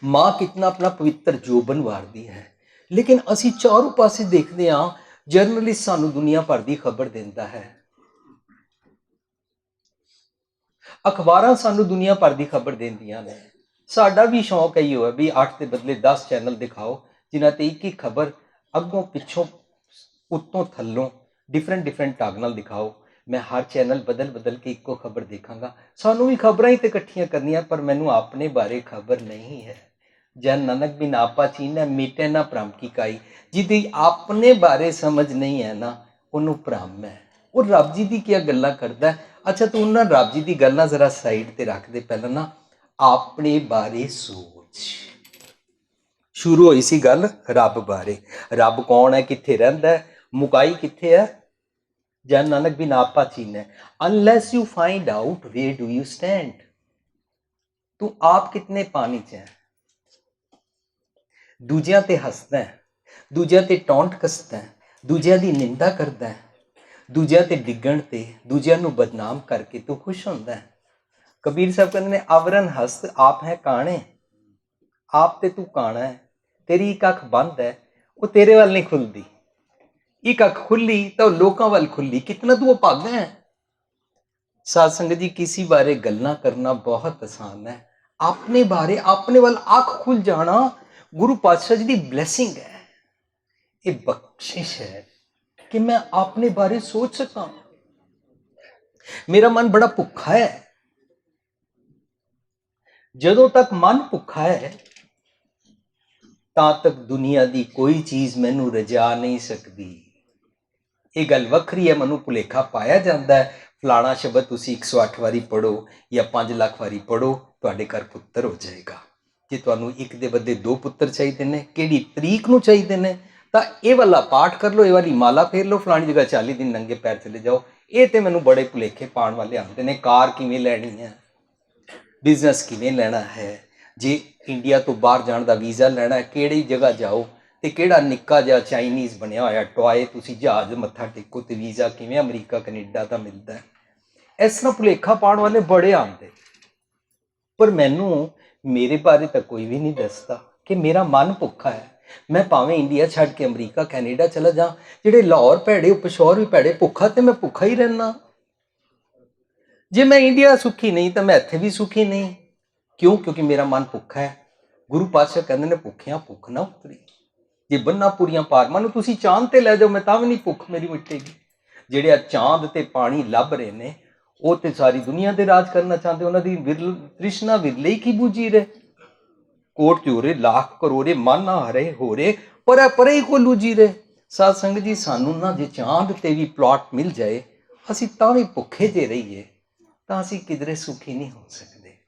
मां कितना अपना पवित्र जोबन वारदी है, लेकिन असी चारों पासे देखते हाँ जर्नलिस्ट सानू दुनिया भर की खबर देता है, अखबारां सानू दुनिया भर की खबर देंदियां ने। साडा भी शौक है है भी 8 के बदले 10 चैनल दिखाओ जिन्हां ते एक ही खबर अगों पिछों उत्तों थल्लों डिफरेंट ढंग नाल दिखाओ। मैं हर चैनल बदल बदल के इको खबर देखांगा, सानू भी खबरां ही तो इकट्ठियां करनियां, पर मैनू अपने बारे खबर नहीं है। जन नानक बिन आपा चीन मीटे ना भ्रम की काई, जिहदी अपने बारे समझ नहीं है ना उन्होंने भ्रम है। वो रब जी की क्या गल्लां करदा है। अच्छा तू उन्हां रब जी की गल्लां जरा साइड ते रख दे, पहला ना अपने बारे सोच। शुरू हुई सी गल रब बारे, रब कौन है, कित्थे रहिंदा है, मुकाई कित्थे है। जन नानक बिन आपा चीन है, unless you find out where do you stand, तू आप कितने पानी च है, दूजियां ते हसदा है, दूजियां ते टौंट कसदा है, दूजियां दी निंदा करदा है, दूजियां ते डिगण ते दूजियां नू बदनाम करके तू खुश होंदा है। कबीर साहब कहते हैं आवरण हस्त आप है काणे, आप ते तू काना है, तेरी एक अख बंद है वो तेरे वाल नहीं खुलती, एक अख खुली तो लोगों वाल खुली, कितना तू भागा है। साध संगत जी किसी बारे गल्ला करना बहुत आसान है, अपने बारे अपने वाल अख खुल जाना गुरु पातशाह जी की ब्लैसिंग है, ये बख्शिश है कि मैं अपने बारे सोच सका। मेरा मन बड़ा भुखा है, जदों तक मन भुखा है तां तक दुनिया की कोई चीज मैनू रजा नहीं सकती। ये गल वखरी है, मनु भुलेखा पाया जाता है फलाना शब्द तुसी 108 वारी पढ़ो या 5 लाख वारी पढ़ो तुहाडे घर पुत्र हो जाएगा। जे तुहानू एक दे बदले 2 पुत्र चाहिए ने, किहड़ी तरीक नू चाहिए ने, तां ये वाला पाठ कर लो, ये वाली माला फेर लो, फलानी जगह 40 दिन नंगे पैर चले जाओ। ये तो मैनू बड़े भुलेखे पाण वाले आते ने, कार किवें लैनी है, बिजनेस किवें लेना है, जे इंडिया तो बाहर जाने का वीज़ा लेना है, किहड़ी जगह जाओ तो किहड़ा निक्का जिहा चाइनीज़ बनया होया टॉय तुसी जहाज मत्था टेको तो वीज़ा किवें अमरीका कनेडा का मिलता है। इस तरह भुलेखा पाण वाले बड़े आते, पर मैनू मेरे बारे तो कोई भी नहीं दसदा कि मेरा मन भुखा है। मैं भावें इंडिया छड़ के अमरीका कैनेडा चला जा, जिहड़े लाहौर भैड़े पिछोर भी भैड़े, भुखा तो मैं भुखा ही रहना। जे मैं इंडिया सुखी नहीं तो मैं इत्थे भी सुखी नहीं। क्यों? क्योंकि मेरा मन भुखा है। गुरु पातशाह कहते ने भुखियां भुख ना उतरी, जे बन्ना पूरियां पार मानो तुसी चांद ते लै जाओ मैं तां भी नहीं भुख मेरी मिटेगी। जिहड़े चांद ते पानी लभ रहे ने वो तो सारी दुनिया ते राज करना चाहते, उन्हां दी तृष्णा विरले की बूझी रहे। कोट चोरे लाख करोड़े मन हरे हो रे पर परे ही को लूझी रहे। साध संगत जी सानू ना जे चांद ते भी प्लॉट मिल जाए असी तां भी भुखे जे रहीए तां असी किधरे सुखी नहीं हो सकते।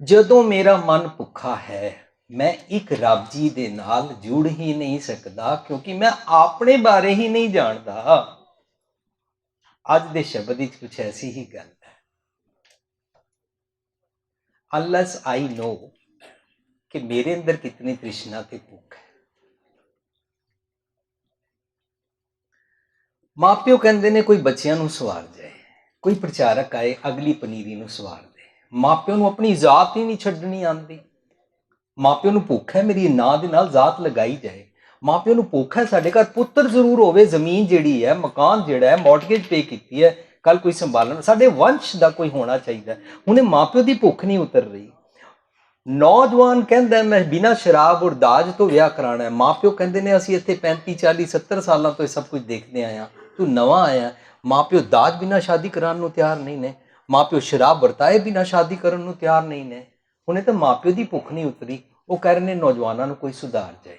जदों मेरा मन भुखा है मैं एक रब जी दे नाल जुड़ ही नहीं सकता, क्योंकि मैं अपने बारे ही नहीं जानता। अज दे शब्द विच कुछ ऐसी ही गल है, अनलेस आई नो कि मेरे अंदर कितनी तृष्णा ते भुख है। मां प्यो कहते ने कोई बच्चियां नूं सवार जाए, कोई प्रचारक आए अगली पनीरी नूं सवार दे। मां प्यो नूं अपनी जात ही नहीं छड्डनी आंदी। मां प्यो नूं भुख है मेरी नां दे नाल जात लगाई जाए। माँ प्यो ਨੂੰ ਭੁੱਖ ਹੈ ਸਾਡੇ ਘਰ ਪੁੱਤਰ ਜ਼ਰੂਰ ਹੋਵੇ, ਜ਼ਮੀਨ ਜਿਹੜੀ ਹੈ, ਮਕਾਨ ਜਿਹੜਾ ਹੈ, ਮੌਰਟਗੇਜ ਪੇ ਕੀਤੀ ਹੈ, ਕੱਲ ਕੋਈ ਸੰਭਾਲਣ, ਸਾਡੇ ਵੰਸ਼ ਦਾ ਕੋਈ ਹੋਣਾ ਚਾਹੀਦਾ। ਹੁਣੇ ਮਾਂ ਪਿਓ ਦੀ ਭੁੱਖ ਨਹੀਂ ਉਤਰ ਰਹੀ। ਨੌਜਵਾਨ ਕਹਿੰਦਾ ਮੈਂ ਬਿਨਾਂ ਸ਼ਰਾਬ ਔਰ ਦਾਜ ਤੋਂ ਵਿਆਹ ਕਰਾਉਣਾ ਹੈ, ਮਾਂ ਪਿਓ ਕਹਿੰਦੇ ਨੇ ਅਸੀਂ ਇੱਥੇ 35 40 70 ਸਾਲਾਂ ਤੋਂ ਇਹ ਸਭ ਕੁਝ ਦੇਖਦੇ ਆਏ ਹਾਂ, ਤੂੰ ਨਵਾਂ ਆਇਆ। ਮਾਂ ਪਿਓ ਦਾਜ ਬਿਨਾਂ ਸ਼ਾਦੀ ਕਰਾਉਣ ਨੂੰ ਤਿਆਰ ਨਹੀਂ ਨੇ, ਮਾਂ ਪਿਓ ਸ਼ਰਾਬ ਵਰਤਾਏ ਬਿਨਾਂ ਸ਼ਾਦੀ ਕਰਨ ਨੂੰ ਤਿਆਰ ਨਹੀਂ ਨੇ। ਹੁਣੇ ਤਾਂ ਮਾਂ ਪਿਓ ਦੀ ਭੁੱਖ ਨਹੀਂ ਉਤਰੀ, ਉਹ ਕਹਿ ਰਹੇ ਨੇ ਨੌਜਵਾਨਾਂ ਨੂੰ ਕੋਈ ਸੁਧਾਰ ਜਾਏ।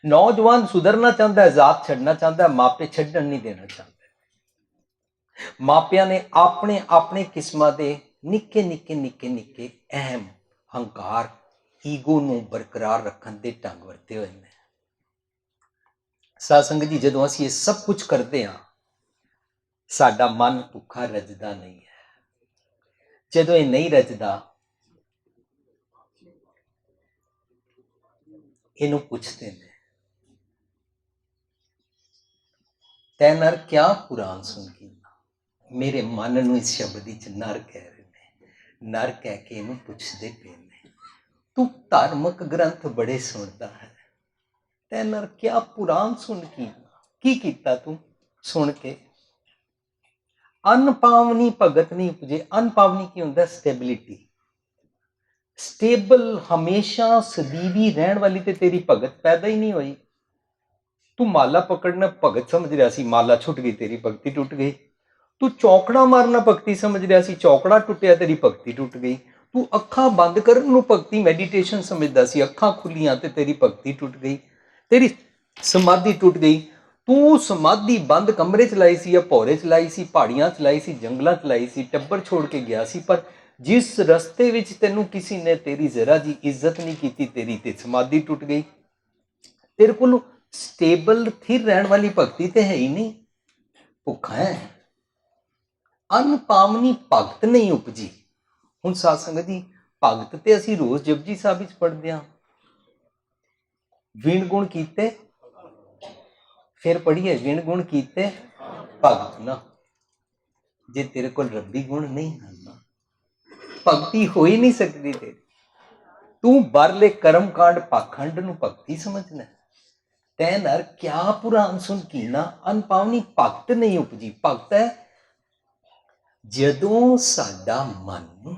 ਨੌਜਵਾਨ ਸੁਧਰਨਾ ਚਾਹੁੰਦਾ, ਜ਼ਾਤ ਛੱਡਣਾ ਚਾਹੁੰਦਾ, ਮਾਪੇ ਛੱਡਣ ਨਹੀਂ ਦੇਣਾ ਚਾਹੁੰਦੇ। ਮਾਪਿਆਂ ਨੇ ਆਪਣੇ ਆਪਣੇ ਕਿਸਮਾਂ ਦੇ ਨਿੱਕੇ ਨਿੱਕੇ ਨਿੱਕੇ ਨਿੱਕੇ ਅਹਿਮ ਹੰਕਾਰ ਈਗੋ ਨੂੰ ਬਰਕਰਾਰ ਰੱਖਣ ਦੇ ਢੰਗ ਵਰਤੇ ਹੋਏ ਨੇ। ਸਾਧ ਸੰਗਤ ਜੀ, ਜਦੋਂ ਅਸੀਂ ਇਹ ਸਭ ਕੁਝ ਕਰਦੇ ਹਾਂ, ਸਾਡਾ ਮਨ ਭੁੱਖਾ ਰੱਜਦਾ ਨਹੀਂ ਹੈ। ਜਦੋਂ ਇਹ ਨਹੀਂ ਰੱਜਦਾ, ਇਹਨੂੰ ਪੁੱਛਦੇ ਨੇ ਤੈ ਨਰ ਕਿਆ ਪੁਰਾਣ ਸੁਣ ਕੀ। ਮੇਰੇ ਮਨ ਨੂੰ ਇਸ ਸ਼ਬਦ ਵਿੱਚ ਨਰ ਕਹਿ ਰਹੇ ਨੇ, ਨਰ ਕਹਿ ਕੇ ਇਹਨੂੰ ਪੁੱਛਦੇ ਪਏ ਨੇ, ਤੂੰ ਧਾਰਮਿਕ ਗ੍ਰੰਥ ਬੜੇ ਸੁਣਦਾ ਹੈ, ਤੈ ਨਰ ਕਿਆ ਪੁਰਾਣ ਸੁਣ ਕੀ ਕੀਤਾ ਤੂੰ ਸੁਣ ਕੇ। ਅਨ ਪਾਵਨੀ ਭਗਤ ਨਹੀਂ ਉਪਜੇ। ਅਨ ਪਾਵਨੀ ਕੀ ਹੁੰਦਾ? ਸਟੇਬਿਲਿਟੀ। ਸਟੇਬਲ ਹਮੇਸ਼ਾ ਸਦੀਵੀ ਰਹਿਣ ਵਾਲੀ ਤੇ ਤੇਰੀ ਭਗਤ ਪੈਦਾ ਹੀ ਨਹੀਂ ਹੋਈ। ਤੂੰ ਮਾਲਾ ਪਕੜਨਾ ਭਗਤ ਸਮਝ ਰਿਹਾ ਸੀ, ਮਾਲਾ ਛੁੱਟ ਗਈ, ਤੇਰੀ ਭਗਤੀ ਟੁੱਟ ਗਈ। ਤੂੰ ਚੌਕੜਾ ਮਾਰਨਾ ਭਗਤੀ ਸਮਝ ਰਿਹਾ ਸੀ, ਚੌਕੜਾ ਟੁੱਟਿਆ, ਤੇਰੀ ਭਗਤੀ ਟੁੱਟ ਗਈ। ਤੂੰ ਅੱਖਾਂ ਬੰਦ ਕਰਨ ਨੂੰ ਭਗਤੀ ਮੈਡੀਟੇਸ਼ਨ ਸਮਝਦਾ ਸੀ, ਅੱਖਾਂ ਖੁੱਲੀਆਂ ਤੇ ਤੇਰੀ ਭਗਤੀ ਟੁੱਟ ਗਈ, ਤੇਰੀ ਸਮਾਧੀ ਟੁੱਟ ਗਈ। ਤੂੰ ਸਮਾਧੀ ਬੰਦ ਕਮਰੇ ਚ ਲਾਈ ਸੀ, ਜਾਂ ਭੌਰੇ ਚ ਲਾਈ ਸੀ, ਪਹਾੜੀਆਂ ਚ ਲਾਈ ਸੀ, ਜੰਗਲਾਂ ਚ ਲਾਈ ਸੀ, ਟੱਬਰ ਛੋੜ ਕੇ ਗਿਆ ਸੀ, ਪਰ ਜਿਸ ਰਸਤੇ ਵਿੱਚ ਤੈਨੂੰ ਕਿਸੇ ਨੇ ਤੇਰੀ ਜ਼ਰਾ ਜੀ ਇੱਜ਼ਤ ਨਹੀਂ ਕੀਤੀ, ਤੇਰੀ ਤੇ ਸਮਾਧੀ ਟੁੱਟ ਗਈ। ਤੇਰੇ ਕੋਲ ਸਟੇਬਲ ਥਿਰ ਰਹਿਣ ਵਾਲੀ ਭਗਤੀ ਤੇ ਹੈ ਹੀ ਨਹੀਂ, ਭੁੱਖਾ ਹੈ। ਅਨਪਾਵਨੀ ਭਗਤ ਨਹੀਂ ਉਪਜੀ। ਹੁਣ ਸਾਧ ਸੰਗਤ ਜੀ, ਭਗਤ ਤੇ ਅਸੀਂ ਰੋਜ਼ ਜਪਜੀ ਸਾਹਿਬ ਵਿੱਚ ਪੜ੍ਹਦੇ ਹਾਂ, ਵਿਣ ਗੁਣ ਕੀਤੇ, ਫਿਰ ਪੜ੍ਹੀਏ ਵਿਣ ਗੁਣ ਕੀਤੇ ਭਗਤ ਨਾ। ਜੇ ਤੇਰੇ ਕੋਲ ਰੱਬੀ ਗੁਣ ਨਹੀਂ ਹਨ ਨਾ, ਭਗਤੀ ਹੋ ਹੀ ਨਹੀਂ ਸਕਦੀ ਤੇਰੀ। ਤੂੰ ਬਰਲੇ ਕਰਮ ਕਾਂਡ ਪਾਖੰਡ ਨੂੰ ਭਗਤੀ ਸਮਝਣਾ। ਤੈ ਨਰ ਕਿਆ ਪੁਰਾਣ ਸੁਣ ਕੀਨਾ, ਅਨਪਾਵਨੀ ਭਗਤ ਨਹੀਂ ਉਪਜੀ। ਭਗਤ ਹੈ ਜਦੋਂ ਸਾਡਾ ਮਨ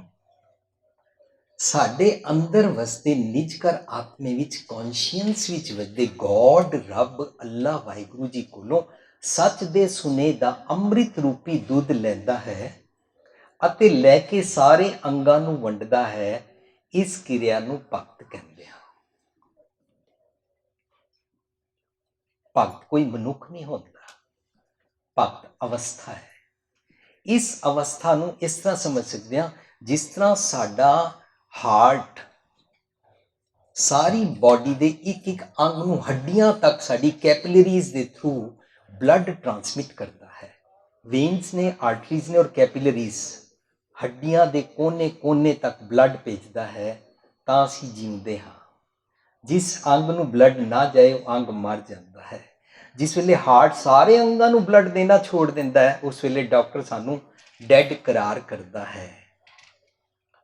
ਸਾਡੇ ਅੰਦਰ ਵਸਦੇ ਨਿਜ ਕਰ ਆਤਮੇ ਵਿੱਚ, ਕੌਨਸ਼ੀਅੰਸ ਵਿੱਚ ਵਸਦੇ ਗੋਡ, ਰੱਬ, ਅੱਲਾ, ਵਾਹਿਗੁਰੂ ਜੀ ਕੋਲੋਂ ਸੱਚ ਦੇ ਸੁਨੇ ਦਾ ਅੰਮ੍ਰਿਤ ਰੂਪੀ ਦੁੱਧ ਲੈਂਦਾ ਹੈ ਅਤੇ ਲੈ ਕੇ ਸਾਰੇ ਅੰਗਾਂ ਨੂੰ ਵੰਡਦਾ ਹੈ। ਇਸ ਕਿਰਿਆ ਨੂੰ ਭਗਤ ਕਹਿੰਦੇ ਹਨ। ਭਗਤ ਕੋਈ ਮਨੁੱਖ ਨਹੀਂ ਹੁੰਦਾ, ਭਗਤ ਅਵਸਥਾ ਹੈ। ਇਸ ਅਵਸਥਾ ਨੂੰ ਇਸ ਤਰ੍ਹਾਂ ਸਮਝ ਸਕਦੇ ਹਾਂ, ਜਿਸ ਤਰ੍ਹਾਂ ਸਾਡਾ ਹਾਰਟ ਸਾਰੀ ਬਾਡੀ ਦੇ ਇੱਕ ਇੱਕ ਅੰਗ ਨੂੰ, ਹੱਡੀਆਂ ਤੱਕ ਸਾਡੀ ਕੈਪਿਲਰੀਜ਼ ਦੇ ਥਰੂ ਬਲੱਡ ਟ੍ਰਾਂਸਮਿਟ ਕਰਦਾ ਹੈ। ਵੇਨਸ ਨੇ, ਆਰਟਰੀਜ਼ ਨੇ ਔਰ ਕੈਪਿਲਰੀਜ਼ ਹੱਡੀਆਂ ਦੇ ਕੋਨੇ ਤੱਕ ਬਲੱਡ ਭੇਜਦਾ ਹੈ, ਤਾਂ ਅਸੀਂ ਜਿਉਂਦੇ ਹਾਂ। ਜਿਸ ਅੰਗ ਨੂੰ ਬਲੱਡ ਨਾ ਜਾਏ ਉਹ ਅੰਗ ਮਰ ਜਾਂਦਾ ਹੈ। ਜਿਸ ਵੇਲੇ ਹਾਰਟ ਸਾਰੇ ਅੰਗਾਂ ਨੂੰ ਬਲੱਡ ਦੇਣਾ ਛੋੜ ਦਿੰਦਾ ਹੈ, ਉਸ ਵੇਲੇ ਡਾਕਟਰ ਸਾਨੂੰ ਡੈਡ ਕਰਾਰ ਕਰਦਾ ਹੈ।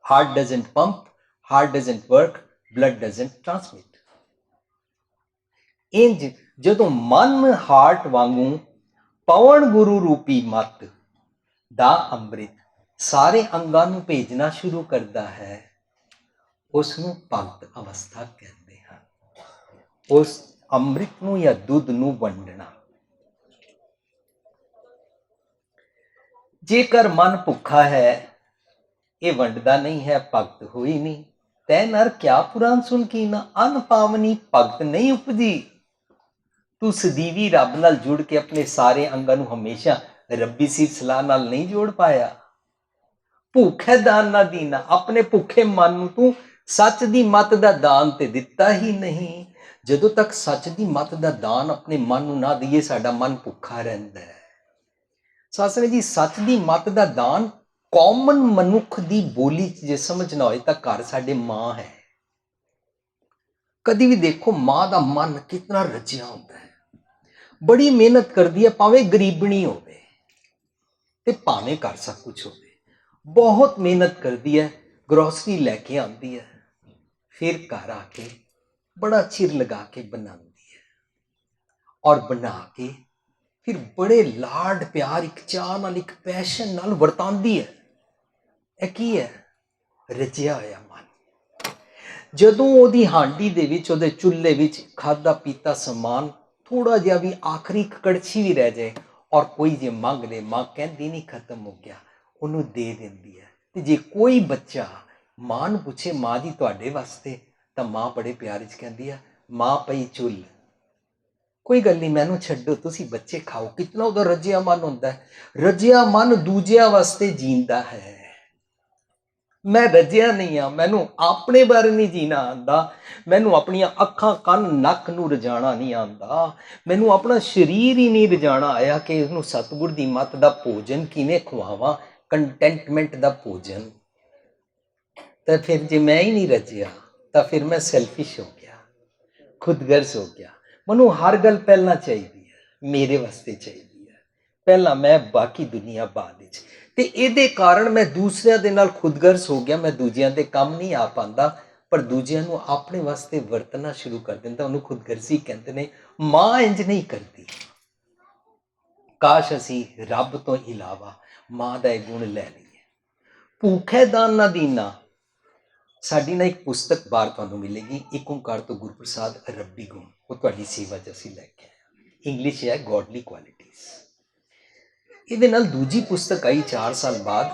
Heart doesn't pump, heart doesn't work, blood doesn't transmit. ਇੰਜ ਜਦੋਂ ਮਨ ਹਾਰਟ ਵਾਂਗੂ ਪਵਨ ਗੁਰੂ ਰੂਪੀ ਮਤ ਦਾ ਅੰਮ੍ਰਿਤ ਸਾਰੇ ਅੰਗਾਂ ਨੂੰ ਭੇਜਣਾ ਸ਼ੁਰੂ ਕਰਦਾ ਹੈ, ਉਸ ਨੂੰ ਭਗਤ ਅਵਸਥਾ ਕਹਿੰਦੇ ਹਨ। ਉਸ ਅੰਮ੍ਰਿਤ ਨੂੰ ਜਾਂ ਦੁੱਧ ਨੂੰ ਵੰਡਣਾ। ਜੇਕਰ ਮਨ ਭੁੱਖਾ ਹੈ, ਇਹ ਵੰਡਦਾ ਨਹੀਂ ਹੈ, ਭਗਤ ਹੋਈ ਨਹੀਂ। ਤੈ ਨਰ ਕਿਆ ਪੁਰਾਣ ਸੁਣ ਕੀਨਾ, ਅਨਪਾਵਨੀ ਭਗਤ ਨਹੀਂ ਉਪਜੀ। ਤੂੰ ਸਦੀਵੀ ਰੱਬ ਨਾਲ ਜੁੜ ਕੇ ਆਪਣੇ ਸਾਰੇ ਅੰਗਾਂ ਨੂੰ ਹਮੇਸ਼ਾ ਰੱਬੀ ਸਿਰ ਸਲਾਹ ਨਾਲ ਨਹੀਂ ਜੋੜ ਪਾਇਆ। ਭੁੱਖ ਹੈ ਦਾਨ ਨਾ ਦੀਨਾ, ਆਪਣੇ ਭੁੱਖੇ ਮਨ ਨੂੰ ਤੂੰ ਸੱਚ ਦੀ ਮੱਤ ਦਾ ਦਾਨ ਤੇ ਦਿੱਤਾ ਹੀ ਨਹੀਂ। ਜਦੋਂ ਤੱਕ ਸੱਚ ਦੀ ਮੱਤ ਦਾ ਦਾਨ ਆਪਣੇ ਮਨ ਨੂੰ ਨਾ ਦਈਏ, ਸਾਡਾ ਮਨ ਭੁੱਖਾ ਰਹਿੰਦਾ ਹੈ। ਸਾਧ ਸੰਗਤ ਜੀ, ਸੱਚ ਦੀ ਮੱਤ ਦਾ ਦਾਨ ਕਾਮਨ ਮਨੁੱਖ ਦੀ ਬੋਲੀ 'ਚ ਜੇ ਸਮਝਣਾ ਹੋਏ ਤਾਂ ਘਰ ਸਾਡੇ ਮਾਂ ਹੈ। ਕਦੀ ਵੀ ਦੇਖੋ ਮਾਂ ਦਾ ਮਨ ਕਿਤਨਾ ਰਚਿਆ ਹੁੰਦਾ ਹੈ, ਬੜੀ ਮਿਹਨਤ ਕਰਦੀ ਹੈ, ਭਾਵੇਂ ਗਰੀਬਣੀ ਹੋਵੇ ਤੇ ਭਾਵੇਂ ਘਰ ਸਭ ਕੁਝ ਹੋਵੇ, ਬਹੁਤ ਮਿਹਨਤ ਕਰਦੀ ਹੈ, ਗਰੋਸਰੀ ਲੈ ਕੇ ਆਉਂਦੀ ਹੈ, ਫਿਰ ਘਰ ਆ ਕੇ बड़ा चिर लगा के बनाती है और बना के फिर बड़े लाड प्यार एक चाह नाल एक पैशन नाल वरतांदी है। ਇਹ ਕੀ ਹੈ? रचिया होया मन। ਜਦੋਂ ਉਹਦੀ ਹਾਂਡੀ ਦੇ ਵਿੱਚ ਉਹਦੇ ਚੁੱਲ੍ਹੇ ਵਿੱਚ ਖਾਦਾ ਪੀਤਾ ਸਮਾਨ ਥੋੜਾ ਜਿਹਾ ਵੀ ਆਖਰੀ ਕੜਛੀ ਵੀ ਰਹਿ ਜਾਏ ਔਰ ਕੋਈ ਜੇ ਮੰਗ ਲੇ, ਮਾਂ ਕਹਿੰਦੀ ਨਹੀਂ ਖਤਮ ਹੋ ਗਿਆ, ਉਹਨੂੰ ਦੇ ਦਿੰਦੀ ਹੈ। ਤੇ ਜੇ ਕੋਈ ਬੱਚਾ ਮਾਂ ਨੂੰ ਪੁੱਛੇ ਮਾਂ ਜੀ ਤੁਹਾਡੇ ਵਾਸਤੇ, ਤਾਂ ਮਾਂ ਬੜੇ ਪਿਆਰ 'ਚ ਕਹਿੰਦੀ ਆ ਮਾਂ ਪਈ ਚੁੱਲ੍ਹ, ਕੋਈ ਗੱਲ ਨਹੀਂ ਮੈਨੂੰ ਛੱਡੋ, ਤੁਸੀਂ ਬੱਚੇ ਖਾਓ। ਕਿਤਨਾ ਉਹਦਾ ਰੱਜਿਆ ਮਨ ਹੁੰਦਾ ਹੈ। ਰੱਜਿਆ ਮਨ ਦੂਜਿਆਂ ਵਾਸਤੇ ਜੀਂਦਾ ਹੈ। ਮੈਂ ਰੱਜਿਆ ਨਹੀਂ ਆ, ਮੈਨੂੰ ਆਪਣੇ ਬਾਰੇ ਨਹੀਂ ਜੀਣਾ ਆਉਂਦਾ, ਮੈਨੂੰ ਆਪਣੀਆਂ ਅੱਖਾਂ ਕੰਨ ਨੱਕ ਨੂੰ ਰਜਾਣਾ ਨਹੀਂ ਆਉਂਦਾ, ਮੈਨੂੰ ਆਪਣਾ ਸਰੀਰ ਹੀ ਨਹੀਂ ਰਜਾਣਾ ਆਇਆ ਕਿ ਉਸਨੂੰ ਸਤਿਗੁਰ ਦੀ ਮੱਤ ਦਾ ਭੋਜਨ ਕਿਵੇਂ ਖਵਾਵਾਂ, ਕੰਟੈਂਟਮੈਂਟ ਦਾ ਭੋਜਨ। ਤਾਂ ਫਿਰ ਜੇ ਮੈਂ ਹੀ ਨਹੀਂ ਰੱਜਿਆ ਤਾਂ ਫਿਰ ਮੈਂ ਸੈਲਫਿਸ਼ ਹੋ ਗਿਆ, ਖੁਦਗਰਜ਼ ਹੋ ਗਿਆ। ਮੈਨੂੰ ਹਰ ਗੱਲ ਪਹਿਲਾਂ ਚਾਹੀਦੀ ਹੈ, ਮੇਰੇ ਵਾਸਤੇ ਚਾਹੀਦੀ ਹੈ, ਪਹਿਲਾਂ ਮੈਂ, ਬਾਕੀ ਦੁਨੀਆ ਬਾਅਦ ਵਿੱਚ। ਤੇ ਇਹਦੇ ਕਾਰਨ ਮੈਂ ਦੂਸਰਿਆਂ ਦੇ ਨਾਲ ਖੁਦਗਰਜ਼ ਹੋ ਗਿਆ। ਮੈਂ ਦੂਜਿਆਂ ਦੇ ਕੰਮ ਨਹੀਂ ਆ ਪਾਉਂਦਾ, ਪਰ ਦੂਜਿਆਂ ਨੂੰ ਆਪਣੇ ਵਾਸਤੇ ਵਰਤਣਾ ਸ਼ੁਰੂ ਕਰ ਦਿੰਦਾ। ਉਹਨੂੰ ਖੁਦਗਰਜ਼ੀ ਕਹਿੰਦੇ ਨੇ। ਮਾਂ ਇੰਜ ਨਹੀਂ ਕਰਦੀ। ਕਾਸ਼ ਅਸੀਂ ਰੱਬ ਤੋਂ ਇਲਾਵਾ ਮਾਂ ਦਾ ਇਹ ਗੁਣ ਲੈ ਲਈਏ। ਭੂਖੇ ਦਾਨ ਨਾ ਦੀਨਾ, ਸਾਡੀ ਨਾ ਇੱਕ ਪੁਸਤਕ ਬਾਹਰ ਤੁਹਾਨੂੰ ਮਿਲੇਗੀ, ਇੱਕ ਓਂਕਾਰ ਤੋਂ ਗੁਰਪ੍ਰਸਾਦ ਰੱਬੀ ਗੁਣ, ਉਹ ਤੁਹਾਡੀ ਸੇਵਾ 'ਚ ਅਸੀਂ ਲੈ ਕੇ ਆਏ। ਇੰਗਲਿਸ਼ ਹੈ ਗੋਡਲੀ ਕੁਆਲਿਟੀਜ਼। ਇਹਦੇ ਨਾਲ ਦੂਜੀ ਪੁਸਤਕ ਆਈ 4 ਸਾਲ ਬਾਅਦ,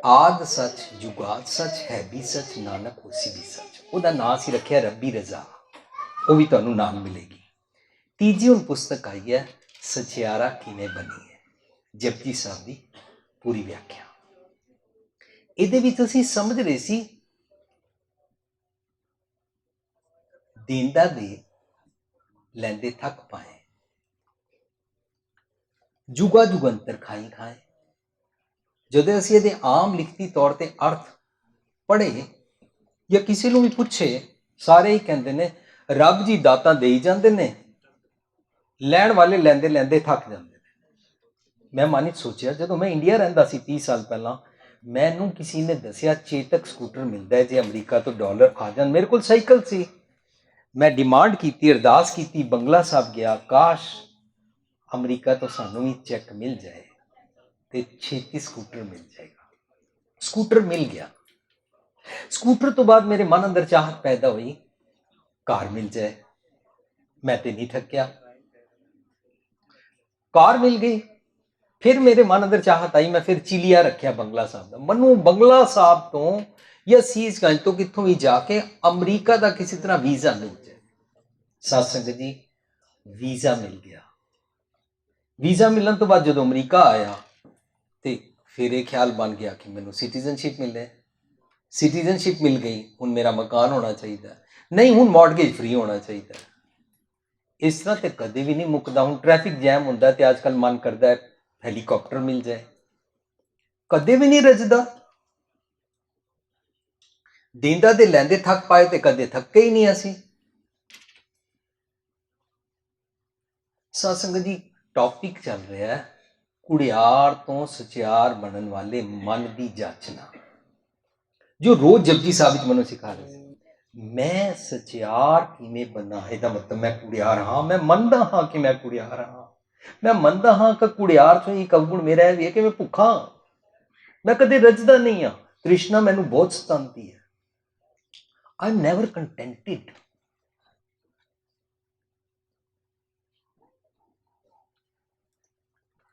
ਆਦ ਸੱਚ ਜੁਗਾਦ ਸੱਚ ਹੈ ਵੀ ਸੱਚ ਨਾਨਕ ਹੋਸੀ ਵੀ ਸੱਚ। ਉਹਦਾ ਨਾਂ ਸੀ ਰੱਖਿਆ ਰੱਬੀ ਰਜ਼ਾ, ਉਹ ਵੀ ਤੁਹਾਨੂੰ ਨਾਲ ਮਿਲੇਗੀ। ਤੀਜੀ ਹੁਣ ਪੁਸਤਕ ਆਈ ਹੈ ਸਚਿਆਰਾ ਕਿਵੇਂ ਬਣੀ ਹੈ, ਜਪਜੀ ਸਾਹਿਬ ਦੀ ਪੂਰੀ ਵਿਆਖਿਆ। ਇਹਦੇ ਵਿੱਚ ਅਸੀਂ ਸਮਝ ਰਹੇ ਸੀ ਦੇਂਦਾ ਦੇ ਲੈਂਦੇ ਥੱਕ ਪਾਏ, ਜੁਗਾ ਜੁਗੰਤਰ ਖਾਈ ਖਾਏ। ਜਦੋਂ ਅਸੀਂ ਇਹਦੇ ਆਮ ਲਿਖਤੀ ਤੌਰ ਤੇ ਅਰਥ ਪੜ੍ਹੇ ਜਾਂ ਕਿਸੇ ਨੂੰ ਵੀ ਪੁੱਛੇ, ਸਾਰੇ ਹੀ ਕਹਿੰਦੇ ਨੇ ਰੱਬ ਜੀ ਦਾਤਾਂ ਦੇਈ ਜਾਂਦੇ ਨੇ, ਲੈਣ ਵਾਲੇ ਲੈਂਦੇ ਲੈਂਦੇ ਥੱਕ ਜਾਂਦੇ ਨੇ। ਮੈਂ ਮਨ 'ਚ ਸੋਚਿਆ, ਜਦੋਂ ਮੈਂ ਇੰਡੀਆ ਰਹਿੰਦਾ ਸੀ 30 ਸਾਲ ਪਹਿਲਾਂ, ਮੈਨੂੰ ਕਿਸੇ ਨੇ ਦੱਸਿਆ ਚੇਤਕ ਸਕੂਟਰ ਮਿਲਦਾ ਹੈ ਜੇ ਅਮਰੀਕਾ ਤੋਂ ਡਾਲਰ ਆ ਜਾਣ। ਮੇਰੇ ਕੋਲ ਸਾਈਕਲ ਸੀ, ਮੈਂ ਡਿਮਾਂਡ ਕੀਤੀ, ਅਰਦਾਸ ਕੀਤੀ, ਬੰਗਲਾ ਸਾਹਿਬ ਗਿਆ, ਕਾਸ਼ ਅਮਰੀਕਾ ਤੋਂ ਸਾਨੂੰ ਵੀ ਚੈੱਕ ਮਿਲ ਜਾਏ ਤੇ ਛੇਤੀ ਸਕੂਟਰ ਮਿਲ ਜਾਏਗਾ। ਸਕੂਟਰ ਮਿਲ ਗਿਆ। ਸਕੂਟਰ ਤੋਂ ਬਾਅਦ ਮੇਰੇ ਮਨ ਅੰਦਰ ਚਾਹਤ ਪੈਦਾ ਹੋਈ, ਕਾਰ ਮਿਲ ਜਾਏ। ਮੈਂ ਤੇ ਨਹੀਂ ਥੱਕਿਆ, ਕਾਰ ਮਿਲ ਗਈ। ਫਿਰ ਮੇਰੇ ਮਨ ਅੰਦਰ ਚਾਹਤ ਆਈ, ਮੈਂ ਫਿਰ ਚਿਲੀਆ ਰੱਖਿਆ ਬੰਗਲਾ ਸਾਹਿਬ ਦਾ। ਮੈਨੂੰ ਬੰਗਲਾ ਸਾਹਿਬ ਤੋਂ ਜਾਂ ਸੀਸਗੰਜ ਤੋਂ ਕਿੱਥੋਂ ਵੀ ਜਾ ਕੇ ਅਮਰੀਕਾ ਦਾ ਕਿਸੇ ਤਰ੍ਹਾਂ ਵੀਜ਼ਾ ਮਿਲ ਜਾਏ। ਸਤਸੰਗ ਜੀ ਵੀਜ਼ਾ ਮਿਲ ਗਿਆ। ਵੀਜ਼ਾ ਮਿਲਣ ਤੋਂ ਬਾਅਦ ਜਦੋਂ ਅਮਰੀਕਾ ਆਇਆ ਤੇ ਫਿਰ ਇਹ ਖਿਆਲ ਬਣ ਗਿਆ ਕਿ ਮੈਨੂੰ ਸਿਟੀਜ਼ਨਸ਼ਿਪ ਮਿਲੇ। ਸਿਟੀਜ਼ਨਸ਼ਿਪ ਮਿਲ ਗਈ, ਹੁਣ ਮੇਰਾ ਮਕਾਨ ਹੋਣਾ ਚਾਹੀਦਾ, ਨਹੀਂ ਹੁਣ ਮੌਰਗੇਜ ਫ੍ਰੀ ਹੋਣਾ ਚਾਹੀਦਾ। ਇਸ ਤਰ੍ਹਾਂ ਤੇ ਕਦੇ ਵੀ ਨਹੀਂ ਮੁੱਕਦਾ। ਹੁਣ ਟ੍ਰੈਫਿਕ ਜੈਮ ਹੁੰਦਾ ਤੇ ਅੱਜ ਕੱਲ੍ਹ ਮਨ ਕਰਦਾ ਹੈ ਹੈਲੀਕਾਪਟਰ ਮਿਲ ਜਾਏ, ਕਦੇ ਵੀ ਨਹੀਂ ਰੱਜਦਾ। ਦੇਂਦਾ ਦੇ ਲੈਂਦੇ ਥੱਕ ਪਾਏ ਤੇ ਕਦੇ ਥੱਕੇ ਹੀ ਨਹੀਂ ਅਸੀਂ। ਸਤਸੰਗ ਜੀ ਟੌਪਿਕ ਚੱਲ ਰਿਹਾ ਹੈ ਕੁੜਿਆਰ ਤੋਂ ਸਚਿਆਰ ਬਣਨ ਵਾਲੇ ਮਨ ਦੀ ਜਾਚਨਾ, ਜੋ ਰੋਜ਼ ਜਪਜੀ ਸਾਹਿਬ ਵਿੱਚ ਮੈਨੂੰ ਸਿਖਾ ਰਹੇ ਸੀ। ਮੈਂ ਸਚਿਆਰ ਕਿਵੇਂ ਬਣਾ, ਇਹਦਾ ਮਤਲਬ ਮੈਂ ਕੁੜਿਆਰ ਹਾਂ। ਮੈਂ ਮੰਨਦਾ ਹਾਂ ਕਿ ਮੈਂ ਕੁੜਿਆਰ ਹਾਂ। ਮੈਂ ਮੰਨਦਾ ਹਾਂ ਕਿ ਕੁੜਿਆਰ ਚੋਂ ਇੱਕ ਅਵਗੁਣ ਮੇਰਾ ਇਹ ਵੀ ਹੈ ਕਿ ਮੈਂ ਭੁੱਖਾ ਹਾਂ, ਮੈਂ ਕਦੇ ਰੱਜਦਾ ਨਹੀਂ ਹਾਂ। ਤ੍ਰਿਸ਼ਨਾ ਮੈਨੂੰ ਬਹੁਤ ਸਤਾਉਂਦੀ ਹੈ। I am never contented.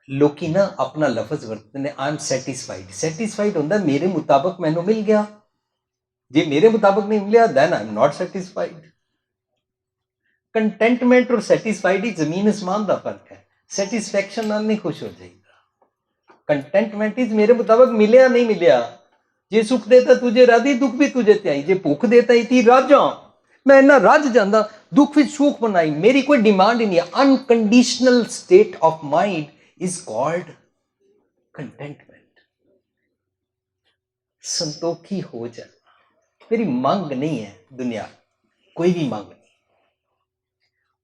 ਲੋਕੀ ਨਾ ਆਪਣਾ ਲਫ਼ਜ਼ ਵਰਤਦੇ ਨੇ, ਆਈ ਐਮ ਸੈਟਿਸਫਾਈਡ। ਸੈਟਿਸਫਾਈਡ ਹੁੰਦਾ ਮੇਰੇ ਮੁਤਾਬਕ ਮੈਨੂੰ ਮਿਲ ਗਿਆ, ਜੇ ਮੇਰੇ ਮੁਤਾਬਕ ਨਹੀਂ ਮਿਲਿਆ then I am not satisfied. Contentment ਔਰ ਸੈਟਿਸਫਾਈਡ ਹੀ ਜ਼ਮੀਨ ਅਸਮਾਨ ਦਾ ਫਰਕ ਹੈ। ਸੈਟਿਸਫੈਕਸ਼ਨ ਨਾਲ ਨਹੀਂ ਖੁਸ਼ ਹੋ ਜਾਈਦਾ। ਕੰਟੈਂਟਮੈਂਟ ਇਜ਼ ਮੇਰੇ ਮੁਤਾਬਕ ਮਿਲਿਆ ਨਹੀਂ ਮਿਲਿਆ। ਜੇ ਸੁੱਖ ਦੇਤਾ ਤੁਝੇ ਰਾਧੀ, ਦੁੱਖ ਵੀ ਤੁਝੇ ਤੇ ਆਈ। ਜੇ ਭੁੱਖ ਦੇਤਾ ਇਤੀ ਰਾਜਾਂ, ਮੈਂ ਇੰਨਾ ਰੱਜ ਜਾਂਦਾ, ਦੁੱਖ ਵਿੱਚ ਸੁੱਖ ਬਣਾਈ। ਮੇਰੀ ਕੋਈ ਡਿਮਾਂਡ ਹੀ ਨਹੀਂ ਹੈ। Unconditional state of mind is called contentment। Santokhi हो जाना, मेरी ਮੰਗ नहीं है दुनिया, कोई भी ਮੰਗ नहीं।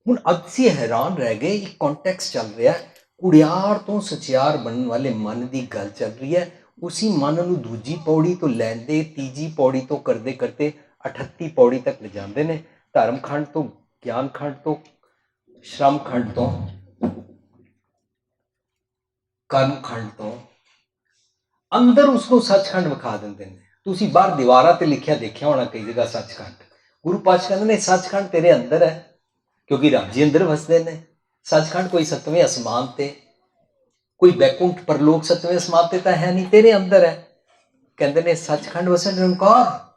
ਹੁਣ ਅਸੀਂ हैरान रह गए, एक कॉन्टेक्स्ट चल रहा है, ਕੁੜਿਆਰ ਤੋਂ ਸਚਿਆਰ ਬਣਨ ਵਾਲੇ ਮਨ ਦੀ ਗੱਲ ਚੱਲ ਰਹੀ ਹੈ। ਉसी ਮਨ ਨੂੰ ਦੂਜੀ ਪੌੜੀ ਤੋਂ ਲੈਂਦੇ ਤੀਜੀ ਪੌੜੀ ਤੋਂ ਕਰਦੇ ਕਰਦੇ 38 ਪੌੜੀ ਤੱਕ ਲਿਜਾਂਦੇ ਨੇ। धर्म खंड तो, ज्ञान खंड तो, श्रम खंड तो, कर्म खंड तो अंदर उसको सचखंड विखा देंगे ने। तुसी बाहर दीवारां ते लिखिया देखिया होना कई जगह सचखंड। गुरु पातशाह कहते ने सचखंड तेरे अंदर है, क्योंकि रब जी अंदर वसदे ने। सचखंड कोई सतवें आसमान ते, कोई बैकुंठ परलोक सतवें आसमान ते तां है नहीं, तेरे अंदर है। कहते ने सचखंड वसे निरंकार।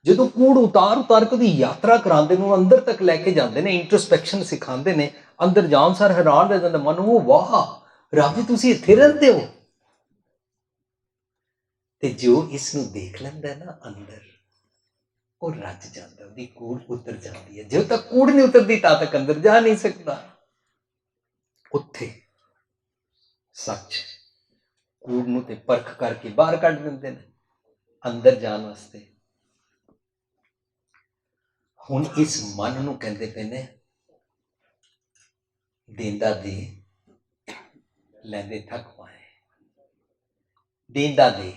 जो कूड़ उतार उतार के ਉਹਦੀ यात्रा कराते हैं, अंदर तक लैके जाते हैं, इंट्रोस्पैक्शन सिखाते हैं, अंदर जान सार हैरान रह जाता मन, वो वाह रब जी तुसीं इत्थे रहंदे हो। ते जो इसनूं देख लैंदा ना अंदर, वो रच जाता, उसकी कूड़ उतर जाती है। जो तक कूड़ नहीं उतरती ता तक अंदर जा नहीं सकता। उत्थे सच कूड़ नूं ते परख करके बाहर कढ दिंदे ने अंदर जाण वास्ते। हुण इस मन नूं कहंदे पे ने देंदा दे, लैंदे थक पाए। देंदा दे,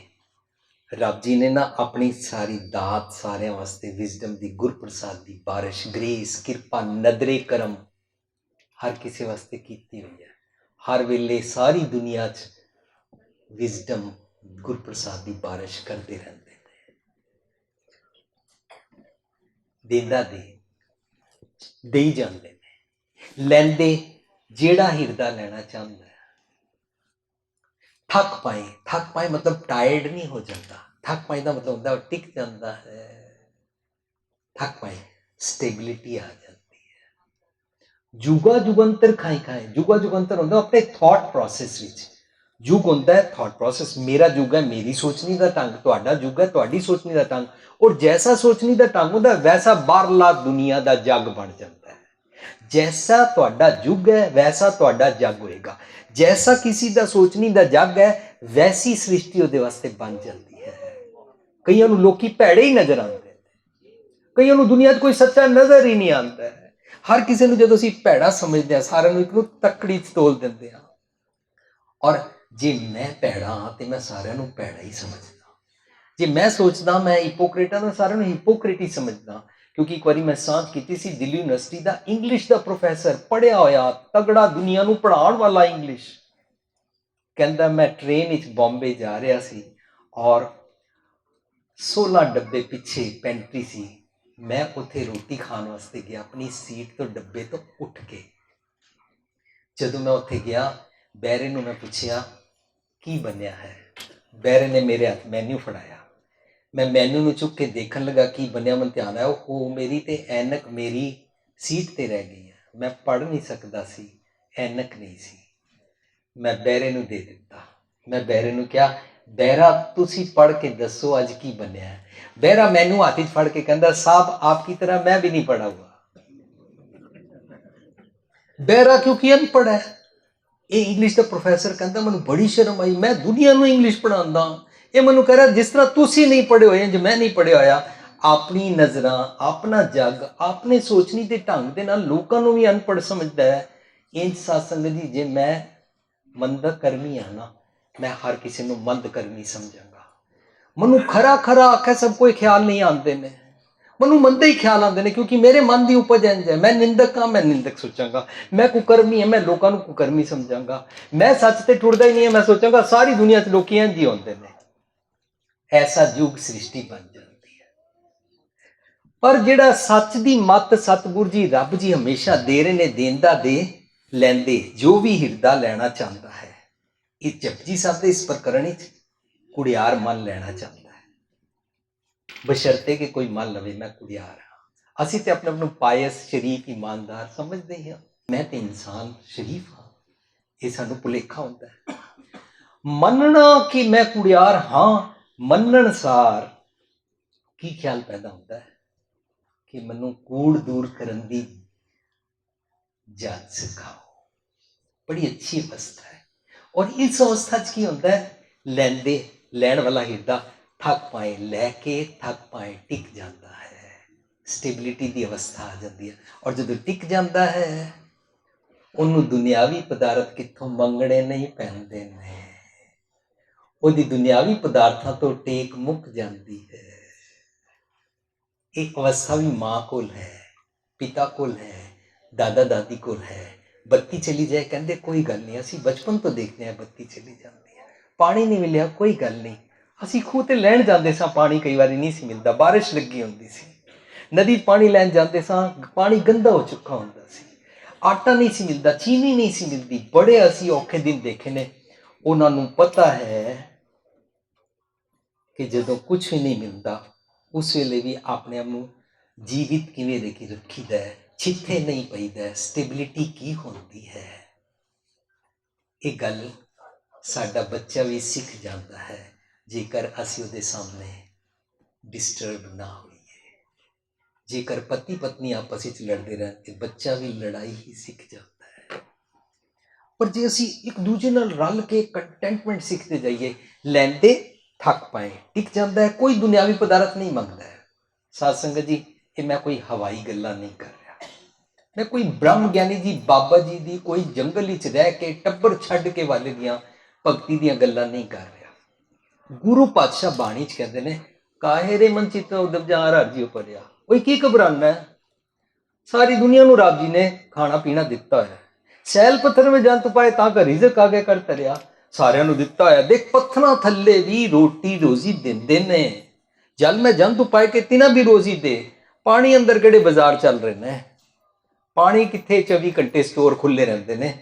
रब जी ने ना अपनी सारी दात सारे वास्ते, विजडम दी, गुरप्रसाद दी बारिश, ग्रेस, किरपा, नदरे करम हर किसी वास्ते कीती हुई है। हर वेले सारी दुनिया च विजडम, गुरप्रसाद दी बारिश करते रहते हैं। देंदा दे, देई जांदे ने, लैंदे जेड़ा हिरदा लेना चाहता है। थक पाए, थक पाए मतलब टायर्ड नहीं हो जाता। थक पाए का मतलब होता है टिक जाता है। थक पाए स्टेबिलिटी आ जाती है। जुगा जुगंतर खाई खाए, जुगा जुगंतर होता है अपने थॉट प्रोसेस विच। युग होता है थॉट प्रोसेस। मेरा युग है मेरी सोचनी का ढंग, तुहाडा युग है तुहाडी सोचनी का ढंग। और जैसा सोचनी का ढंग होता है वैसा बाहरला दुनिया का जग बन जाता है। जैसा तुहाडा युग है वैसा तुहाडा जग होएगा। जैसा किसी का सोचनी का जग है वैसी सृष्टि उहदे वास्ते बन जाती है। कईयां नूं लोकी भैड़े ही नजर आते हैं, कईयां नूं दुनिया कोई सच्चा नजर ही नहीं आता है। हर किसी नूं जदों असीं भैड़ा समझते हैं, सारिआं नूं इक नूं तकड़ी च तोल दिंदे हैं। और जे मैं भैड़ा हाँ तो मैं सारिआं नूं भैड़ा ही समझदा। जे मैं सोचदा मैं हिपोक्रेट हाँ तो सारिआं नूं हिपोक्रेट ही समझदा। क्योंकि एक बारी मैं सांझ की सी दिल्ली यूनिवर्सिटी का इंग्लिश का प्रोफैसर, पढ़िया होया तगड़ा दुनिया नूं पढ़ाउण वाला इंग्लिश, कहंदा मैं ट्रेन विच बॉम्बे जा रहा सी और 16 डब्बे पिछे पेंट्री सी। मैं उत्थे रोटी खाण वास्ते गया अपनी सीट तो डब्बे तो उठ के। जदों मैं उत्थे गया बैरे नूं मैं पुछया की बनिया है। बैरे ने मेरे हाथ मैन्यू फड़ाया। मैं मैन्यू नूं चुक के देखण लगा की बनिया। मैं ध्यान आया वो मेरी ते ऐनक मेरी सीट ते रह गई है। मैं पढ़ नहीं सकता सी, ऐनक नहीं सी। मैं बैरे नूं दे दिता। मैं बैरे नूं कहा बैरा तुसी पढ़ के दसो अज की बनिया है। बैरा मैनू हाथ फड़ के कहता साहब आपकी तरह मैं भी नहीं पढ़ा हुआ। बैरा क्योंकि अनपढ़ है। ये इंग्लिश का प्रोफैसर कहता मैं बड़ी शर्म आई, मैं दुनिया नूं इंग्लिश पढ़ांदा। ये मैनू कह रहा जिस तरह तुसी नहीं पढ़े हुए जो मैं नहीं पढ़िया होया। अपनी नज़रां, अपना जग, अपने सोचनी के ढंग के नाल लोकां नूं भी अनपढ़ समझदा है। इंज सत्संग जी जे मैं मंद करमी हाँ ना, मैं हर किसी नूं मंद करमी समझांगा। मनु खरा खरा आखे सब कोई ख्याल नहीं आते ने, मनु मंदे ही ख्याल आते हैं। क्योंकि मेरे मन की उपज इंज है। मैं निंदक हाँ, मैं निंदक सोचांगा। मैं कुकर्मी है, मैं लोगों को कुकर्मी समझांगा। मैं सच ते टुरदा ही नहीं है, मैं सोचांगा सारी दुनिया लोग इंज ही होंदे ने। ऐसा युग सृष्टि बन जाती है। पर जिहड़ा सच की मत सतगुरु जी रब जी हमेशा दे रहे ने, देंदा दे लैंदे जो भी हिरदा लेना चाहता है। ये जपजी साहब के इस प्रकरण कुड़ियार मन लेना चाहता है, बशर्ते कि कोई मन लवे मैं कुड़ियार हाँ। असीं ते अपने आप नूं पायस, शरीफ, ईमानदार समझते ही हाँ। मैं तो इंसान शरीफ हाँ, ये सानूं भुलेखा होंदा है। मनना कि मैं कुड़ियार हाँ, मनन सार की ख्याल पैदा होता है कि मैनूं कूड़ दूर करन दी जाच सिखाओ। बड़ी अच्छी अवस्था है। और इस अवस्था च की होंदा है, लैंदे लैण वाला हिरदा थक पाए लैके थक पाए टिक जाता है। स्टेबिलिटी की अवस्था आ जाती है। और जो टिक जाता है उन्होंने दुनियावी पदार्थ कितों मंगने नहीं पैंदे ने। ਉਹਦੀ दुनियावी पदार्थों तो टेक मुक जाती है। एक अवस्था भी मां कोल है। पिता कोल है, दादा दादी कोल है, बत्ती चली जाए कहते कोई गल नहीं, असी बचपन तो देखते हैं बत्ती चली जाती है, पानी नहीं मिलिया कोई गल नहीं, असी खूह ते लैण जाते सां, पानी कई बार नहीं सी मिलता, बारिश लगी होंदी सी, नदी पानी लैण जाते सां, पानी गंदा हो चुका होंदा सी, आटा नहीं सी मिलता, चीनी नहीं सी मिलती, बड़े असी औखे दिन देखे ने। उन्हां नूं पता है कि जदों कुछ भी नहीं मिलता उस वेले भी अपने आप नूं जीवित किवें रखीदा है, छिथे नहीं पईदा है, स्टेबिलिटी की होंदी है। ये गल साडा बच्चा भी सीख जाता है जेकर असीं उहदे सामने डिस्टर्ब ना होईए। जेकर पति पत्नी आपस में लड़ते रहते, बच्चा भी लड़ाई ही सीख जाता है। पर जे असीं एक दूजे नाल रल के कंटेंटमेंट सीखते जाइए, लैंदे थक पाए, टिक जाता है, कोई दुनियावी पदार्थ नहीं मंगता है। साध संगत जी, ये मैं कोई हवाई गल्लां नहीं कर रहा, मैं कोई ब्रह्म ज्ञानी जी बाबा जी दी कोई जंगल विच रह के टब्बर छड्ड के वाले दियां भगती दियां गल्लां नहीं कर रहा। गुरु पातशाह बाणी च कहते हैं, काहे रे मन चित्त उदब जा हर जी पढ़िया, कोई की घबराना है, सारी दुनिया नूं रब जी ने खाना पीना दिता है, सैल पत्थर में जंत पाए तां का रिजक आगे कर तरिया, सारियां नूं दिता है, देख पत्थरां थल्ले भी रोटी रोजी दिंदे ने, जल में जंतु पाए के तिन्हां भी रोजी दे, पानी अंदर किहड़े बाजार चल रहे ने, पानी कित्थे 24 घंटे स्टोर खुले रहते हैं,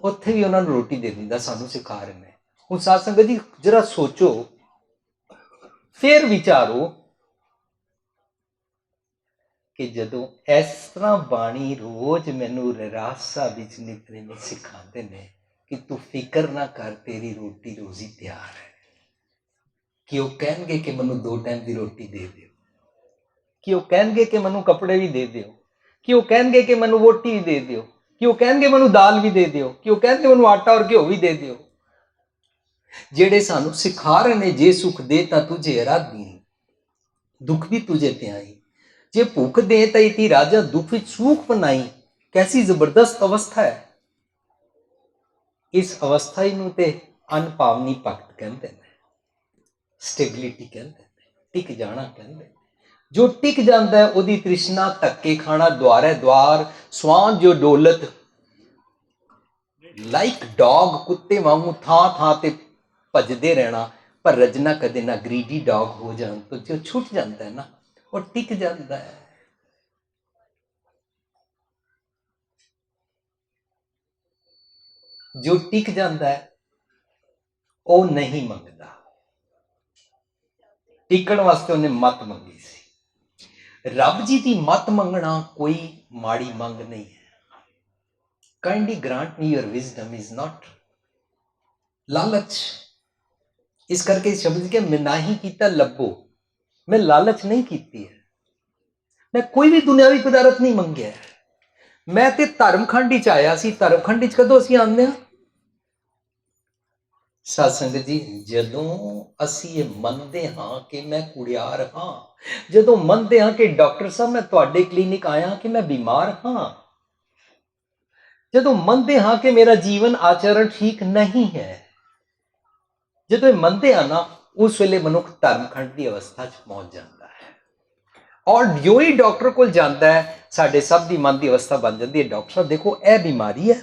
उत्थे भी उन्होंने रोटी दे दिंदा, सानू सिखा रहे हैं। हुण साध संगत जी जरा सोचो, फिर विचारो कि जदों इस तरह बाणी रोज मैनू रहरासा विच नितनेम सिखाते ने कि तू फिक्र ना कर, तेरी रोटी रोजी तैयार है, कि वह कहणगे कि मैनू 2 टाइम की रोटी दे दिओ, कि वह कहणगे कि मैनू कपड़े भी दे दिओ, कि वह कहणगे कि मैनू रोटी भी दे दिओ, कि वह कहणगे मैनू दाल भी दे दिओ, कि वह कहणगे मैनू आटा और घ्यो भी दे दिओ। जेड़े सानू सिखा रहे ने, जे सुख दे ता तुझे आराधी, दुख भी तुझे त्याई, जे भूख दे तई थी राजा, दुख विच सूख बनाई, कैसी जबरदस्त अवस्था है। इस अवस्था ही नूं ते अनपावनी भगत कहते हैं, स्टेबिलिटी कहते हैं, टिक जाना कहते हैं। जो टिक जाता है ओदी तृष्णा धक्के खाना द्वारे द्वार, स्वान जो डोलत, लाइक डॉग कुत्ते वांगू थां थां ते भजदे रहना, पर रजना कदे ना ग्रीडी डॉग हो जान तो जो छुट जाता है ना, और टिक जाता है। जो टिक जाता है वो नहीं मंगता, टिकण वास्ते उन्हें मत मंगी सी। रब जी की मत मंगना कोई माड़ी मंग नहीं है। Kindly grant me your wisdom is not लालच। इस करके शब्द के मैं ना ही कीता लब्बो, मैं लालच नहीं कीती है, मैं कोई भी दुनियावी पदार्थ नहीं मंगया है। मैं ते धर्मखंड च आया सी, धर्मखंड च कदों असीं आंदे हां? साध संगत जी, जदों असीं ये मनते हाँ कि मैं कुड़ियार हाँ, जदों मनते हाँ कि डॉक्टर साहब मैं तुहाडे क्लीनिक आया कि मैं बीमार हाँ, जदों मनते हाँ कि मेरा जीवन आचरण ठीक नहीं है, जदों मनते हाँ ना, उस वेले मनुख धर्मखंड की अवस्था च पहुंच जाता है। और जो ही डॉक्टर को जाता है, साडे सब की मन की अवस्था बन जाती है, डॉक्टर साहब देखो यह बीमारी है,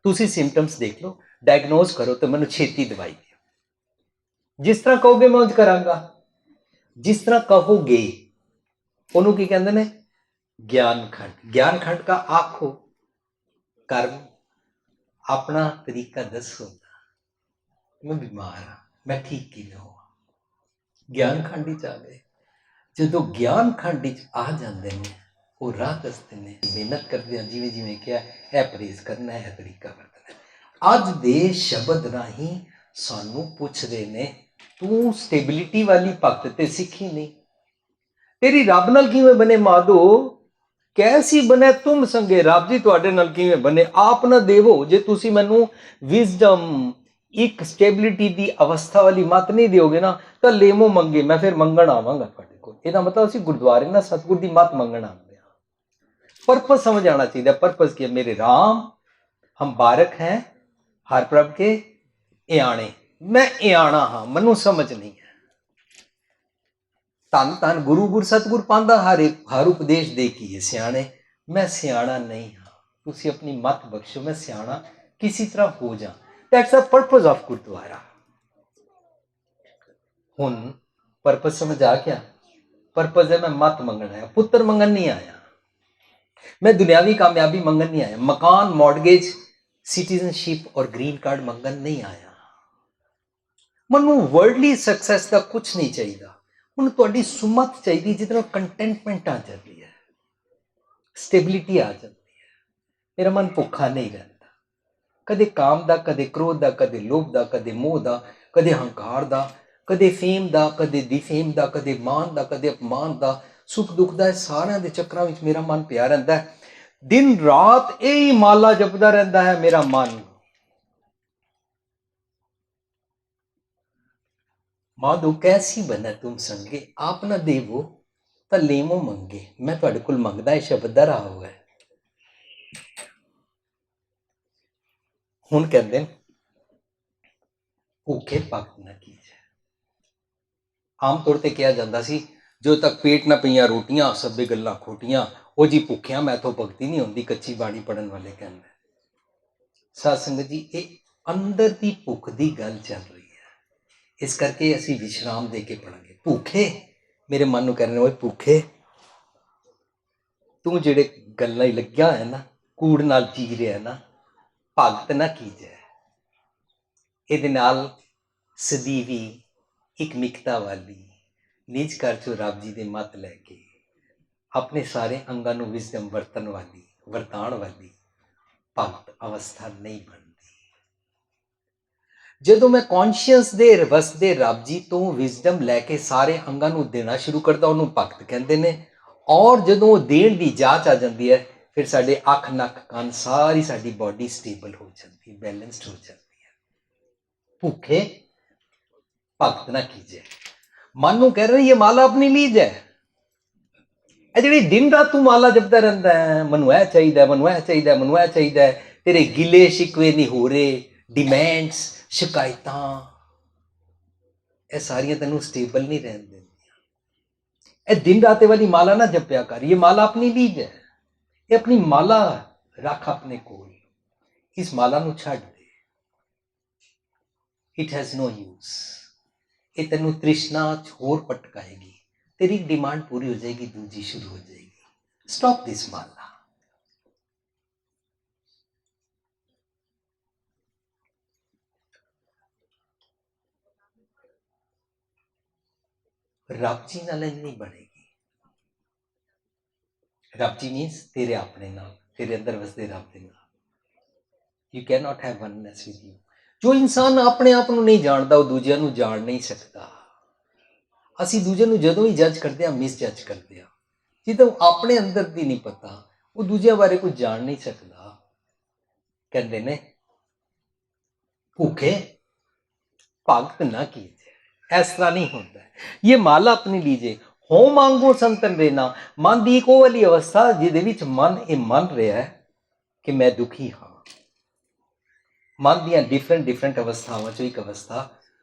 तुसीं सिम्पटम्स देख लो, डायग्नोज करो तो मैनूं छेती दवाई दिओ, जिस तरह कहोगे मैं उंज करांगा, जिस तरह कहोगे। उन्हों की कहते हैं ज्ञान खंड, ज्ञान खंड का आखो कर्म अपना तरीका दसो, मैं बीमार हाँ, मैं ठीक किवें होवां, ज्ञान खंड च आ गए। जो ज्ञान खंड च आ जाते हैं वो राह दसते हैं, मेहनत करते हैं, जिवें जिवें क्या है परहेज करना है, तरीका वरतना है। अज दे शब्द राही सानू पुछ रहे ने, तू स्टेबिलिटी वाली भगत ते सीखी नहीं, तेरी रब नाल किवें बने माधो, कैसी बने तुम संगे, रब जी तुहाडे नाल किवें बने, आप ना देवो जे तुसी मैनू विजडम एक स्टेबिलिटी की अवस्था वाली मत नहीं दोगे ना, तो लेमो मंगे मैं फिर मंगण आवांगा तुहाडे कोल। ਇਹਦਾ मतलब ਅਸੀਂ गुरुद्वारे ना सतगुर की मत मंगण आते हैं। पर्पस समझ आना चाहिए, पर्पस क्या, मेरे राम हम बारक हैं हर प्रभ के इयाणे, मैं इयाणा हाँ, मनु समझ नहीं है। ਧੰਨ ਧੰਨ ਗੁਰੂ ਗੁਰ ਸਤਿਗੁਰ ਪਾਂਦਾ ਹਰ ਉਪਦੇਸ਼ ਦੇ ਕੀਏ ਸਿਆਣੇ। ਮੈਂ ਸਿਆਣਾ ਨਹੀਂ ਹਾਂ, ਤੁਸੀਂ ਆਪਣੀ ਮੱਤ ਬਖਸ਼ੋ, ਮੈਂ ਸਿਆਣਾ ਕਿਸੇ ਤਰ੍ਹਾਂ ਹੋ ਜਾ। That's a purpose of gurdwara. ਹੁਣ ਪਰਪਸ ਸਮਝ ਆ ਗਿਆ? ਪਰਪਸ ਹੈ, ਮੈਂ ਮੱਤ ਮੰਗਣ ਆਇਆ, ਪੁੱਤਰ ਮੰਗਣ ਨਹੀਂ ਆਇਆ, मैं दुनियावी कामयाबी मंगन नहीं आया, मकान, मॉडगेज, सिटीजनशिप और ग्रीन कार्ड मंगन नहीं आया। मनु वर्ल्डली सक्सैस का कुछ नहीं चाहिए, मनु थोड़ी सुमत चाहिए जितना कंटेंटमेंट आ जाती है, स्टेबिलिटी आ जाती है। मेरा मन भुखा नहीं रहता, कदे काम दा, कदे क्रोध दा, कदे लोभ दा, कदे मोह दा, कदे हंकार दा, कदे फेम दा, कदे डिफेम दा, कदे मान दा, कदे अपमान दा, सुख दुख दा, सारियां दे चक्रां विच मेरा मन पिया रहिंदा है। दिन रात यही माला जपदा रहिंदा है मेरा मन। माधो कैसी बने तुम संगे, आप ना देवो तां लेवो मंगे। मैं तुहाडे कोल मंगदा है शब्द दा रहा हुआ है। हुण कहंदे भूखे भगत ना कीजे। आम तौर ते कहा जांदा सी, जो तक पेट ना पईयां रोटियां सभे गल्लां खोटियां, ਉਹ ਜੀ ਭੁੱਖਿਆਂ ਮੈਥੋਂ ਭਗਤੀ ਨਹੀਂ ਹੁੰਦੀ, ਕੱਚੀ ਬਾਣੀ ਪੜਨ ਵਾਲੇ ਕਹਿੰਦੇ। ਸਾਧ ਸੰਗਤ ਜੀ, ਇਹ ਅੰਦਰ ਦੀ ਭੁੱਖ ਦੀ ਗੱਲ ਚੱਲ ਰਹੀ ਹੈ, ਇਸ ਕਰਕੇ ਅਸੀਂ ਵਿਸ਼ਰਾਮ ਦੇ ਕੇ ਪੜਾਂਗੇ। ਭੁੱਖੇ ਮੇਰੇ ਮਨ ਨੂੰ ਕਹਿੰਦੇ, ਓਏ ਭੁੱਖੇ, ਤੂੰ ਜਿਹੜੇ ਗੱਲਾਂ ਹੀ ਲੱਗਿਆ ਹੋਇਆ ਨਾ, ਕੂੜ ਨਾਲ ਜੀ ਰਿਹਾ ਨਾ, ਭਗਤ ਨਾ ਕੀਜੈ। ਇਹਦੇ ਨਾਲ ਸਦੀਵੀ ਇੱਕ ਮਿਕਤਾ ਵਾਲੀ ਨਿਜ ਘਰ ਚੋਂ ਰੱਬ ਜੀ ਦੇ ਮੱਤ ਲੈ ਕੇ ਆਪਣੇ ਸਾਰੇ ਅੰਗਾਂ ਨੂੰ ਵਿਜ਼ਡਮ ਵਰਤਣ ਵਾਲੀ, ਵਰਤਾਉਣ ਵਾਲੀ ਭਗਤ ਅਵਸਥਾ ਨਹੀਂ ਬਣਦੀ। ਜਦੋਂ ਮੈਂ ਕੌਨਸ਼ੀਅਸ ਦੇ ਵਸਦੇ ਰੱਬ ਜੀ ਤੋਂ ਵਿਜ਼ਡਮ ਲੈ ਕੇ ਸਾਰੇ ਅੰਗਾਂ ਨੂੰ ਦੇਣਾ ਸ਼ੁਰੂ ਕਰਦਾ, ਉਹਨੂੰ ਭਗਤ ਕਹਿੰਦੇ ਨੇ। ਔਰ ਜਦੋਂ ਉਹ ਦੇਣ ਦੀ ਜਾਚ ਆ ਜਾਂਦੀ ਹੈ, ਫਿਰ ਸਾਡੇ ਅੱਖ, ਨੱਕ, ਕੰਨ, ਸਾਰੀ ਸਾਡੀ ਬਾਡੀ ਸਟੇਬਲ ਹੋ ਜਾਂਦੀ ਹੈ, ਬੈਲੈਂਸਡ ਹੋ ਜਾਂਦੀ ਹੈ। ਭੁੱਖੇ ਭਗਤ ਨਾ ਕੀਜੇ। ਮਨ ਨੂੰ ਕਹਿ ਰਹੀ ਇਹ ਮਾਲਾ ਆਪਣੀ ਲੀਜ ਹੈ। ਇਹ ਜਿਹੜੀ ਦਿਨ ਰਾਤ ਤੂੰ ਮਾਲਾ ਜਪਦਾ ਰਹਿੰਦਾ ਹੈ, ਮੈਨੂੰ ਇਹ ਚਾਹੀਦਾ, ਮੈਨੂੰ ਇਹ ਚਾਹੀਦਾ, ਮੈਨੂੰ ਇਹ ਚਾਹੀਦਾ, ਤੇਰੇ ਗਿਲੇ ਸ਼ਿਕਵੇ ਨਹੀਂ ਹੋ ਰਹੇ, ਡਿਮੈਂਡਸ, ਸ਼ਿਕਾਇਤਾਂ, ਇਹ ਸਾਰੀਆਂ ਤੈਨੂੰ ਸਟੇਬਲ ਨਹੀਂ ਰਹਿਣ ਦਿੰਦੀਆਂ। ਇਹ ਦਿਨ ਰਾਤ ਵਾਲੀ ਮਾਲਾ ਨਾ ਜਪਿਆ ਕਰ, ਇਹ ਮਾਲਾ ਆਪਣੀ ਲੀਜ ਹੈ। ਇਹ ਆਪਣੀ ਮਾਲਾ ਰੱਖ ਆਪਣੇ ਕੋਲ, ਇਸ ਮਾਲਾ ਨੂੰ ਛੱਡ ਦੇ। It has no use. ਇਹ ਤੈਨੂੰ ਤ੍ਰਿਸ਼ਨਾ ਚ ਹੋਰ ਭਟਕਾਏਗੀ, तेरी डिमांड पूरी हो जाएगी, दूजी शुरू हो जाएगी। स्टॉप दिस माला। रब जी नाल नहीं बनेगी। रब जी मीन्स तेरे अपने नाल, तेरे अंदर वसदे रब दे नाल। You can not have oneness with you. जो इंसान अपने आप ਨੂੰ ਨਹੀਂ ਜਾਣਦਾ, ਉਹ ਦੂਜਿਆਂ ਨੂੰ ਜਾਣ ਨਹੀਂ ਸਕਦਾ। ਅਸੀਂ ਦੂਜੇ ਨੂੰ ਜਦੋਂ ਵੀ ਜੱਜ ਕਰਦੇ ਹਾਂ, ਮਿਸ ਜੱਜ ਕਰਦੇ ਹਾਂ। ਜਿੱਦਾਂ ਆਪਣੇ ਅੰਦਰ ਦੀ ਨਹੀਂ ਪਤਾ, ਉਹ ਦੂਜਿਆਂ ਬਾਰੇ ਕੁਝ ਜਾਣ ਨਹੀਂ ਸਕਦਾ। ਕਹਿੰਦੇ ਨੇ ਭੁੱਖੇ ਭਗਤ ਨਾ ਕੀਜੇ। ਇਸ ਤਰ੍ਹਾਂ ਨਹੀਂ ਹੁੰਦਾ। ਇਹ ਮਾਲਾ ਆਪਣੀ ਲੀਜੇ। ਹੋ ਮੰਗੋ ਸੰਤਨ ਰਹਿਣਾ। ਮਨ ਦੀ ਇੱਕ ਉਹ ਵਾਲੀ ਅਵਸਥਾ ਜਿਹਦੇ ਵਿੱਚ ਮਨ ਇਹ ਮੰਨ ਰਿਹਾ ਹੈ ਕਿ ਮੈਂ ਦੁਖੀ ਹਾਂ। ਮਨ ਦੀਆਂ ਡਿਫਰੈਂਟ ਅਵਸਥਾਵਾਂ ਚੋਂ ਇੱਕ ਅਵਸਥਾ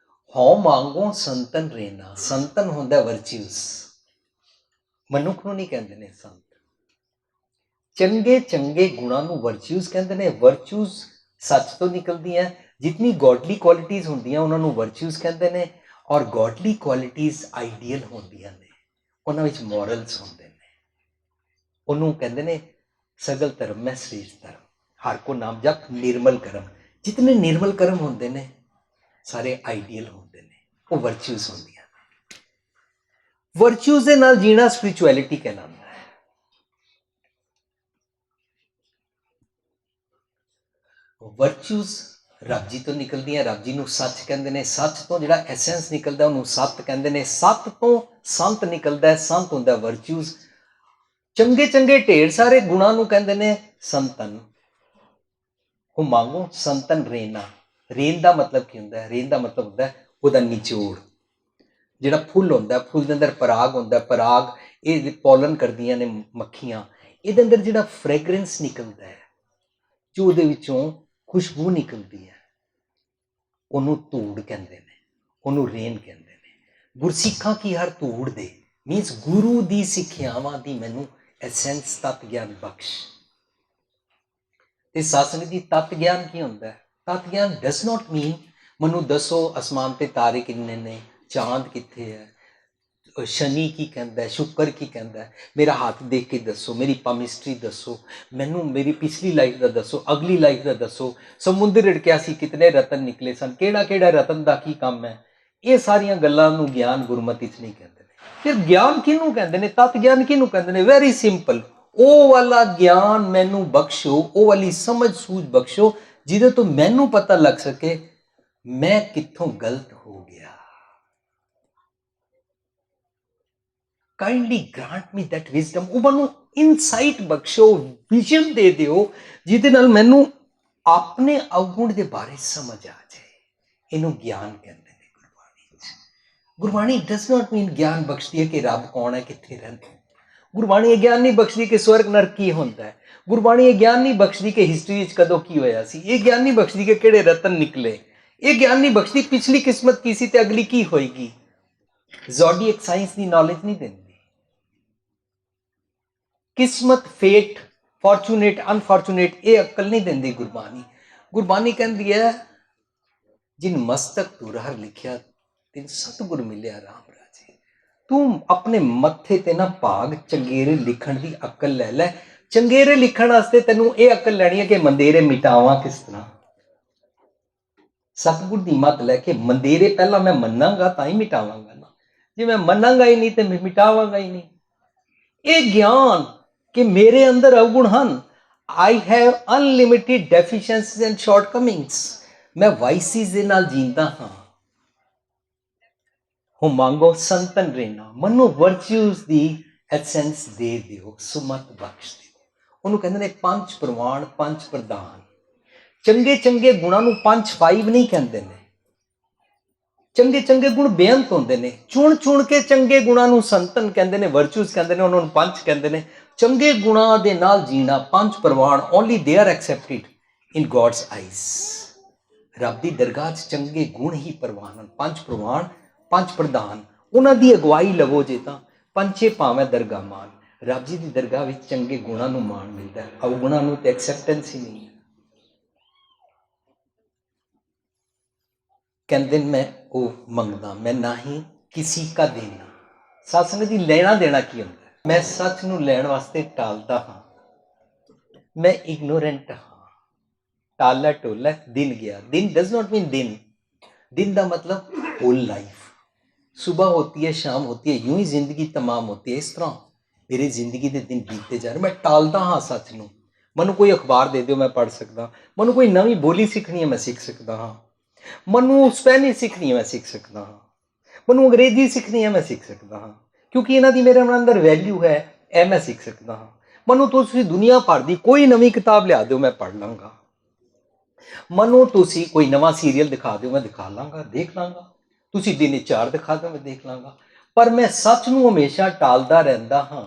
ਹਉ ਮੰਗੋ ਸੰਤਨ ਰਹਿਣਾ। ਸੰਤਨ ਹੁੰਦਾ ਵਰਚੂਸ। ਮਨੁੱਖ ਨੂੰ ਨਹੀਂ ਕਹਿੰਦੇ ਨੇ ਸੰਤ। ਚੰਗੇ ਚੰਗੇ ਗੁਣਾਂ ਨੂੰ ਵਰਚੂਸ ਕਹਿੰਦੇ ਨੇ। ਵਰਚੂਸ ਸੱਚ ਤੋਂ ਨਿਕਲਦੀਆਂ। ਜਿਤਨੀ ਗੋਡਲੀ ਕੁਆਲਿਟੀਜ਼ ਹੁੰਦੀਆਂ ਉਹਨਾਂ ਨੂੰ ਵਰਚੂਸ ਕਹਿੰਦੇ ਨੇ। ਔਰ ਗੋਡਲੀ ਕੁਆਲਿਟੀਜ਼ ਆਈਡੀਅਲ ਹੁੰਦੀਆਂ ਨੇ, ਉਹਨਾਂ ਵਿੱਚ ਮੋਰਲਸ ਹੁੰਦੇ ਨੇ। ਉਹਨੂੰ ਕਹਿੰਦੇ ਨੇ ਸਗਲ ਧਰਮ ਮੈਂ ਸ੍ਰੇਸ਼ਟ ਧਰਮ। ਹਰ ਕੋ ਨਾਮ ਜਪ ਨਿਰਮਲ ਕਰਮ। ਜਿਤਨੇ ਨਿਰਮਲ ਕਰਮ ਹੁੰਦੇ ਨੇ ਸਾਰੇ ਆਈਡੀਅਲ ਹੁੰਦੇ ਨੇ, ਉਹ ਵਰਚੂਸ ਹੁੰਦੀਆਂ ਨੇ। ਵਰਚੂਸ ਦੇ ਨਾਲ ਜੀਣਾ ਸਪਿਰਿਚੁਅਲਿਟੀ ਕਹਿਲਾਉਂਦਾ ਹੈ। ਵਰਚੂਸ ਰੱਬ ਜੀ ਤੋਂ ਨਿਕਲਦੀਆਂ। ਰੱਬ ਜੀ ਨੂੰ ਸੱਚ ਕਹਿੰਦੇ ਨੇ। ਸੱਚ ਤੋਂ ਜਿਹੜਾ ਐਸੈਂਸ ਨਿਕਲਦਾ ਉਹਨੂੰ ਸੱਤ ਕਹਿੰਦੇ ਨੇ। ਸੱਤ ਤੋਂ ਸੰਤ ਨਿਕਲਦਾ ਹੈ। ਸੰਤ ਹੁੰਦਾ ਵਰਚੂਸ। ਚੰਗੇ ਚੰਗੇ ਢੇਰ ਸਾਰੇ ਗੁਣਾਂ ਨੂੰ ਕਹਿੰਦੇ ਨੇ ਸੰਤਨ। ਉਹ ਮੰਗੋ ਸੰਤਨ ਰੇਨਾ। ਰੇਨ ਦਾ ਮਤਲਬ ਕੀ ਹੁੰਦਾ ਹੈ? ਰੇਨ ਦਾ ਮਤਲਬ ਹੁੰਦਾ ਉਹਦਾ ਨਿਚੋੜ। ਜਿਹੜਾ ਫੁੱਲ ਹੁੰਦਾ, ਫੁੱਲ ਦੇ ਅੰਦਰ ਪਰਾਗ ਹੁੰਦਾ। ਪਰਾਗ ਇਹ ਪੋਲਨ ਕਰਦੀਆਂ ਨੇ ਮੱਖੀਆਂ। ਇਹਦੇ ਅੰਦਰ ਜਿਹੜਾ ਫ੍ਰੈਗਰੈਂਸ ਨਿਕਲਦਾ ਹੈ, ਜੋ ਉਹਦੇ ਵਿੱਚੋਂ ਖੁਸ਼ਬੂ ਨਿਕਲਦੀ ਹੈ, ਉਹਨੂੰ ਧੂੜ ਕਹਿੰਦੇ ਨੇ, ਉਹਨੂੰ ਰੇਨ ਕਹਿੰਦੇ ਨੇ। ਗੁਰਸਿੱਖਾਂ ਕੀ ਹਰ ਧੂੜ ਦੇ ਮੀਨਸ ਗੁਰੂ ਦੀ ਸਿੱਖਿਆਵਾਂ ਦੀ ਮੈਨੂੰ ਐਸੈਂਸ ਤਤ ਗਿਆਨ ਬਖਸ਼। ਤੇ ਸਾਸੰਗ ਦੀ ਤਤ ਗਿਆਨ ਕੀ ਹੁੰਦਾ ਹੈ? ਤਤ ਗਿਆਨ ਡਸ ਨਾਟ ਮੀਨ ਮੈਨੂੰ ਦੱਸੋ ਅਸਮਾਨ ਤੇ ਤਾਰੇ ਕਿੰਨੇ ਨੇ, ਚਾਂਦ ਕਿੱਥੇ ਹੈ, ਸ਼ਨੀ ਕੀ ਕਹਿੰਦਾ ਹੈ, ਸ਼ੁੱਕਰ ਕੀ ਕਹਿੰਦਾ ਹੈ, ਮੇਰਾ ਹੱਥ ਦੇਖ ਕੇ ਦੱਸੋ, ਮੇਰੀ ਪਮਿਸਟਰੀ ਦੱਸੋ, ਮੈਨੂੰ ਮੇਰੀ ਪਿਛਲੀ ਲਾਈਫ ਦਾ ਦੱਸੋ, ਅਗਲੀ ਲਾਈਫ ਦਾ ਦੱਸੋ, ਸਮੁੰਦਰ ਰਿੜਕਿਆ ਸੀ ਕਿਤਨੇ ਰਤਨ ਨਿਕਲੇ ਸਨ, ਕਿਹੜਾ ਕਿਹੜਾ ਰਤਨ ਦਾ ਕੀ ਕੰਮ ਹੈ। ਇਹ ਸਾਰੀਆਂ ਗੱਲਾਂ ਨੂੰ ਗਿਆਨ ਗੁਰਮਤਿ 'ਚ ਨਹੀਂ ਕਹਿੰਦੇ ਨੇ। ਫਿਰ ਗਿਆਨ ਕਿਹਨੂੰ ਕਹਿੰਦੇ ਨੇ? ਤਤ ਗਿਆਨ ਕਿਹਨੂੰ ਕਹਿੰਦੇ ਨੇ? ਵੈਰੀ ਸਿੰਪਲ, ਉਹ ਵਾਲਾ ਗਿਆਨ ਮੈਨੂੰ ਬਖਸ਼ੋ, ਉਹ ਵਾਲੀ ਸਮਝ ਸੂਝ ਬਖਸ਼ੋ ਜਿਹਦੇ ਤੋਂ ਮੈਨੂੰ ਪਤਾ ਲੱਗ ਸਕੇ ਮੈਂ ਕਿੱਥੋਂ ਗਲਤ ਹੋ ਗਿਆ। Kindly grant me that wisdom. ਉਹ ਮੈਨੂੰ ਇਨਸਾਈਟ ਬਖਸ਼ੋ, ਵਿਜ਼ਨ ਦੇ ਦਿਓ ਜਿਹਦੇ ਨਾਲ ਮੈਨੂੰ ਆਪਣੇ ਅਵਗੁਣ ਦੇ ਬਾਰੇ ਸਮਝ ਆ ਜਾਏ। ਇਹਨੂੰ ਗਿਆਨ ਕਹਿੰਦੇ ਨੇ ਗੁਰਬਾਣੀ 'ਚ। ਗੁਰਬਾਣੀ ਡਸ ਨਾਟ ਮੀਨ ਗਿਆਨ ਬਖਸ਼ਦੀ ਹੈ ਕਿ ਰੱਬ ਕੌਣ ਹੈ, ਕਿੱਥੇ ਰਹਿੰਦਾ। ਗੁਰਬਾਣੀ ਇਹ ਗਿਆਨ ਨਹੀਂ ਬਖਸ਼ਦੀ ਕਿ ਸਵਰਗ ਨਰਕ ਕੀ ਹੁੰਦਾ ਹੈ। ਗੁਰਬਾਣੀ ਇਹ ਗਿਆਨ ਨਹੀਂ ਬਖਸ਼ਦੀ ਕਿ ਹਿਸਟਰੀ ਵਿੱਚ ਕਦੋਂ ਕੀ ਹੋਇਆ ਸੀ। ਇਹ ਗਿਆਨ ਨਹੀਂ ਬਖਸ਼ਦੀ ਕਿ ਕਿਹੜੇ ਰਤਨ ਨਿਕਲੇ। ਇਹ ਗਿਆਨ ਨਹੀਂ ਬਖਸ਼ਦੀ ਪਿਛਲੀ ਕਿਸਮਤ ਕੀ ਸੀ ਤੇ ਅਗਲੀ ਕੀ ਹੋਏਗੀ। ਜ਼ੋਡੀਐਕ ਸਾਇੰਸ ਦੀ ਨੌਲੇਜ ਨਹੀਂ ਦਿੰਦੀ। ਕਿਸਮਤ, ਫੇਟ, ਫੋਰਚੂਨੇਟ, ਅਨਫੋਰਚੂਨੇਟ ਇਹ ਅਕਲ ਨਹੀਂ ਦਿੰਦੀ ਗੁਰਬਾਣੀ। ਗੁਰਬਾਣੀ ਕਹਿੰਦੀ ਹੈ ਜਿਨ ਮਸਤਕ ਤੂੰ ਹਰ ਲਿਖਿਆ ਤਿਨ ਸਤਿਗੁਰ ਮਿਲਿਆ ਰਾਮ ਰਾਜੇ। ਤੂੰ ਆਪਣੇ ਮੱਥੇ ਤੇ ਨਾ ਭਾਗ ਚੰਗੇਰੇ ਲਿਖਣ ਦੀ ਅਕਲ ਲੈ ਲੈ। ਚੰਗੇਰੇ ਲਿਖਣ ਵਾਸਤੇ ਤੈਨੂੰ ਇਹ ਅਕਲ ਲੈਣੀ ਹੈ ਕਿ ਮੰਦੇਰੇ ਮਿਟਾਵਾਂ ਕਿਸ ਤਰ੍ਹਾਂ। ਸਤਿਗੁਰ ਦੀ ਮੱਤ ਲੈ ਕੇ ਮੰਦੇਰੇ ਪਹਿਲਾਂ ਮੈਂ ਮੰਨਾਂਗਾ ਤਾਂ ਹੀ ਮਿਟਾਵਾਂਗਾ ਨਾ। ਜੇ ਮੈਂ ਮੰਨਾਂਗਾ ਹੀ ਨਹੀਂ ਤੇ ਮੈਂ ਮਿਟਾਵਾਂਗਾ ਹੀ ਨਹੀਂ। ਇਹ ਗਿਆਨ ਕਿ ਮੇਰੇ ਅੰਦਰ ਅਵਗੁਣ ਹਨ। I have unlimited deficiencies and shortcomings. ਮੈਂ ਵਾਈਸਿਸ ਦੇ ਨਾਲ ਜੀਂਦਾ ਹਾਂ। ਹੋ ਮੰਗੋ ਸੰਤਨ ਰਹਿਣਾ, ਮੈਨੂੰ ਵਰਚੂਸ ਦੀ ਐਸੈਂਸ ਦੇ ਦਿਓ, ਸੁਮਤ ਬਖਸ਼ ਦਿਓ। ਉਹਨੂੰ ਕਹਿੰਦੇ ਨੇ ਪੰਜ ਪ੍ਰਵਾਨ, ਪੰਜ ਪ੍ਰਧਾਨ। ਚੰਗੇ ਚੰਗੇ ਗੁਣਾਂ ਨੂੰ 5 ਨਹੀਂ ਕਹਿੰਦੇ ਨੇ। ਚੰਗੇ ਚੰਗੇ ਗੁਣ ਬੇਅੰਤ ਹੁੰਦੇ ਨੇ। ਚੁਣ ਚੁਣ ਕੇ ਚੰਗੇ ਗੁਣਾਂ ਨੂੰ ਸੰਤਨ ਕਹਿੰਦੇ ਨੇ, ਵਰਚੂਸ ਕਹਿੰਦੇ ਨੇ, ਉਹਨਾਂ ਨੂੰ ਪੰਜ ਕਹਿੰਦੇ ਨੇ। ਚੰਗੇ ਗੁਣਾਂ ਦੇ ਨਾਲ ਜੀਣਾ, ਪੰਜ ਪ੍ਰਵਾਨ, only they are accepted in God's eyes. ਰੱਬ ਦੀ ਦਰਗਾਹ 'ਚ ਚੰਗੇ ਗੁਣ ਹੀ ਪ੍ਰਵਾਨ ਹਨ। ਪੰਜ ਪ੍ਰਵਾਨ, ਪੰਜ ਪ੍ਰਧਾਨ, ਉਹਨਾਂ ਦੀ ਅਗਵਾਈ ਲਵੋ ਜੇ ਤਾਂ ਪੰਜੇ ਭਾਵੇਂ ਦਰਗਾਹ ਮਾਨ। ਰੱਬ ਜੀ ਦੀ ਦਰਗਾਹ ਵਿੱਚ ਚੰਗੇ ਗੁਣਾਂ ਨੂੰ ਮਾਣ ਮਿਲਦਾ ਹੈ, ਅਵਗੁਣਾਂ ਨੂੰ ਤੇ ਐਕਸੈਪਟੈਂਸ ਹੀ ਨਹੀਂ ਹੈ। ਕਹਿੰਦੇ ਮੈਂ ਉਹ ਮੰਗਦਾ, ਮੈਂ ਨਾ ਹੀ ਕਿਸੇ ਕਾ ਦੇਣਾ। ਸਤਸੰਗ ਜੀ ਲੈਣਾ ਦੇਣਾ ਕੀ ਹੁੰਦਾ? ਮੈਂ ਸੱਚ ਨੂੰ ਲੈਣ ਵਾਸਤੇ ਟਾਲਦਾ ਹਾਂ। ਮੈਂ ਇਗਨੋਰੈਂਟ ਹਾਂ। टाला टोला दिन गया। दिन डज नॉट मीन दिन। दिन का मतलब होल लाइफ। सुबह होती है, शाम होती है, यूं ही जिंदगी तमाम होती है। इस तरह मेरी जिंदगी के दिन बीतते जा रहे। मैं टालता हाँ सच नूं। मनु कोई अखबार दे दो मैं पढ़ सकता। मनु कोई नवी बोली सीखनी है मैं सीख सकता हाँ। मनु स्पैनिश सीखनी है मैं सीख सकता हाँ। मनु अंग्रेजी सीखनी है मैं सीख सकता हाँ, क्योंकि इन्हों की मेरे अंदर वैल्यू है, यह मैं सीख सकता हाँ। मनु तुसीं दुनिया भर की कोई नवी किताब लिया दो मैं पढ़ लाँगा। मनो तुसी कोई नवा सीरीयल दिखा दो मैं दिखा लाँगा, देख लाँगा। तुसी दिन 4 दिखा दो मैं देख लाँगा। पर मैं सच नूं हमेशा टालदा रहिंदा हाँ।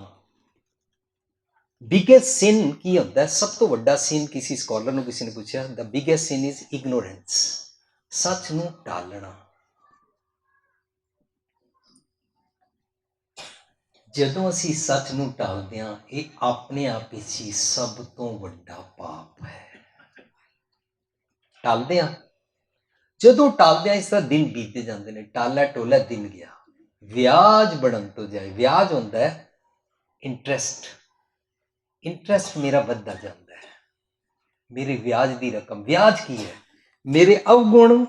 बिगेस्ट सिन की होंदा है? सब तो वड्डा सिन, किसी स्कॉलर नूं किसी ने पूछा, the biggest sin is ignorance. सच नूं टालना। जदों असीं सच नूं टालदे हां, इह अपने आप विच ही सब तो वड्डा पाप है। टालते हैं, जदों टालते हैं इस तरह दिन बीतते जाते हैं। टाला टोला दिन गया, व्याज बढ़न तो जाए। व्याज होता है इंटरेस्ट। इंटरेस्ट मेरा बढ़ता जाता है, मेरे व्याज की रकम। व्याज की है? मेरे अवगुण।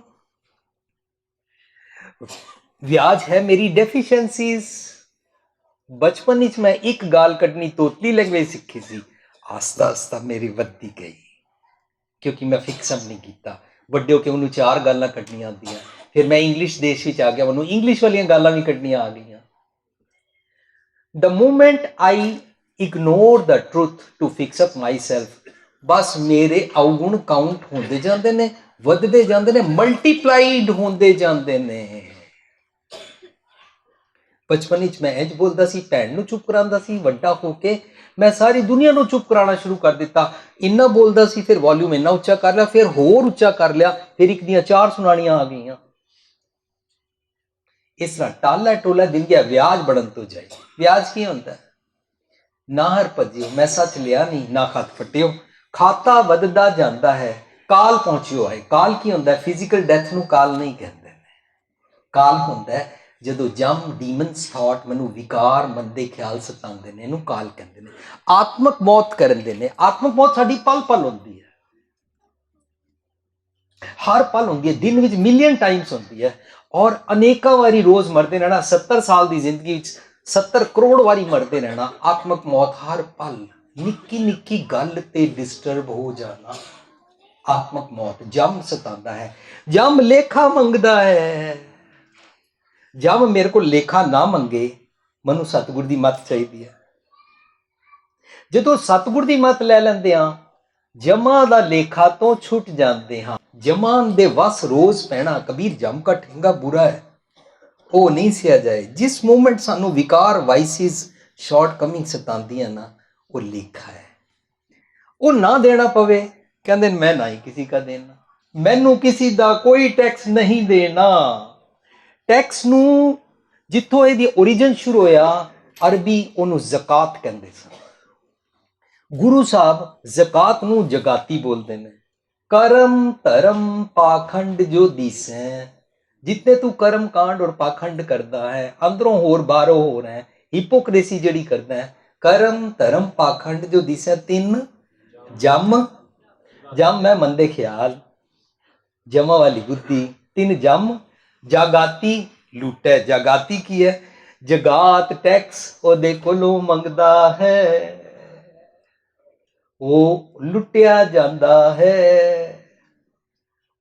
व्याज है मेरी डेफिशिएंसीज। बचपन विच मैं एक गाल कड्डनी तोतली लैंग्वेज सीखी सी, आस्ता आस्ता मेरी वधदी गई क्योंकि मैं फिक्सअप नहीं किया। ਵੱਡੇ ਹੋ ਕੇ ਉਹਨੂੰ 4 ਗੱਲਾਂ ਕੱਢਣੀਆਂ ਆਉਂਦੀਆਂ। ਫਿਰ ਮੈਂ ਇੰਗਲਿਸ਼ ਦੇਸ਼ ਵਿੱਚ ਆ ਗਿਆ, ਉਹਨੂੰ ਇੰਗਲਿਸ਼ ਵਾਲੀਆਂ ਗੱਲਾਂ ਵੀ ਕੱਢਣੀਆਂ ਆ ਗਈਆਂ। The moment I ignore the truth to fix up myself, ਬਸ ਮੇਰੇ ਅਵਗੁਣ ਕਾਊਂਟ ਹੁੰਦੇ ਜਾਂਦੇ ਨੇ, ਵੱਧਦੇ ਜਾਂਦੇ ਨੇ, ਮਲਟੀਪਲਾਈਡ ਹੁੰਦੇ ਜਾਂਦੇ ਨੇ। बचपन मैं इंज बोलता सी, भैन नूं चुप करांदा सी। वड्डा होके मैं सारी दुनिया नूं चुप कराना शुरू कर दिता। इन्ना बोलता सी, फिर वॉल्यूम इन्ना उच्चा कर लिया, फिर होर उच्चा कर लिया, फिर एक दियां 4 सुनानियां आ गईयां। इस तरह टाला टोला दिन गया व्याज बढ़न तो जाए। व्याज की होता है? ना हर भजियो मैं सच लिया नहीं, ना खत फटियो, खाता वधदा जाता है काल पहुंचियो है। काल की होता है? फिजिकल डेथ नूं काल नहीं कहते। काल होता है ਜਦੋਂ ਜਮ ਡੀਮਨਸ ਥਾਟ ਮੈਨੂੰ ਵਿਕਾਰ ਮੰਦੇ ਖਿਆਲ ਸਤਾਉਂਦੇ ਨੇ, ਇਹਨੂੰ ਕਾਲ ਕਹਿੰਦੇ ਨੇ। ਆਤਮਕ ਮੌਤ ਕਰਨ ਦੇ ਨੇ। ਆਤਮਕ ਮੌਤ ਸਾਡੀ ਪਲ ਪਲ ਹੁੰਦੀ ਹੈ, ਹਰ ਪਲ ਹੁੰਦੀ ਹੈ, ਦਿਨ ਵਿੱਚ ਮਿਲੀਅਨ ਟਾਈਮਸ ਹੁੰਦੀ ਹੈ, ਔਰ ਅਨੇਕਾਂ ਵਾਰੀ ਰੋਜ਼ ਮਰਦੇ ਰਹਿਣਾ। 70 ਸਾਲ ਦੀ ਜ਼ਿੰਦਗੀ ਵਿੱਚ 70 ਕਰੋੜ ਵਾਰੀ ਮਰਦੇ ਰਹਿਣਾ। ਆਤਮਕ ਮੌਤ ਹਰ ਪਲ, ਨਿੱਕੀ ਨਿੱਕੀ ਗੱਲ ਤੇ ਡਿਸਟਰਬ ਹੋ ਜਾਣਾ, ਆਤਮਕ ਮੌਤ। ਜਮ ਸਤਾਉਂਦਾ ਹੈ, ਜਮ ਲੇਖਾ ਮੰਗਦਾ ਹੈ। जब मेरे को लेखा ना मंगे, मनु सतगुर की मत चाहिए है। जो सतगुर की मत लै लेंदे हां, जमा का लेखा तो छुट जाते हाँ। जमान दे वस रोज पैना, कबीर जम का ठेंगा बुरा है, वो नहीं सिया जाए। जिस मोमेंट सानू विकार वाइसिस शॉर्ट कमिंग सतांदियां ना, वो लेखा है। वो ना देना पवे, कहते मैं ना ही किसी का देना, मैनू किसी का कोई टैक्स नहीं देना। टैक्स नू जिथों ਇਹਦੀ ओरिजिन शुरू होया, अरबी ਉਹਨੂੰ ਜ਼ਕਾਤ ਕਹਿੰਦੇ ਸਨ। गुरु साहब ਜ਼ਕਾਤ ਨੂੰ जगाती बोलते हैं। करम धर्म पाखंड जो दिसै, जितने तू कर्म कांड और पाखंड करता है, अंदरों होर बाहरों हो रहा है, हिपोक्रेसी जड़ी करता है। करम धर्म पाखंड जो दिसै, तीन जम, जम है मंदे ख्याल, जमा वाली बुद्धि, तीन जम। जागाती लुटे, जागाती की है? जगात टैक्स ओदे कोलों मंगदा है, वो लुटिया जांदा है,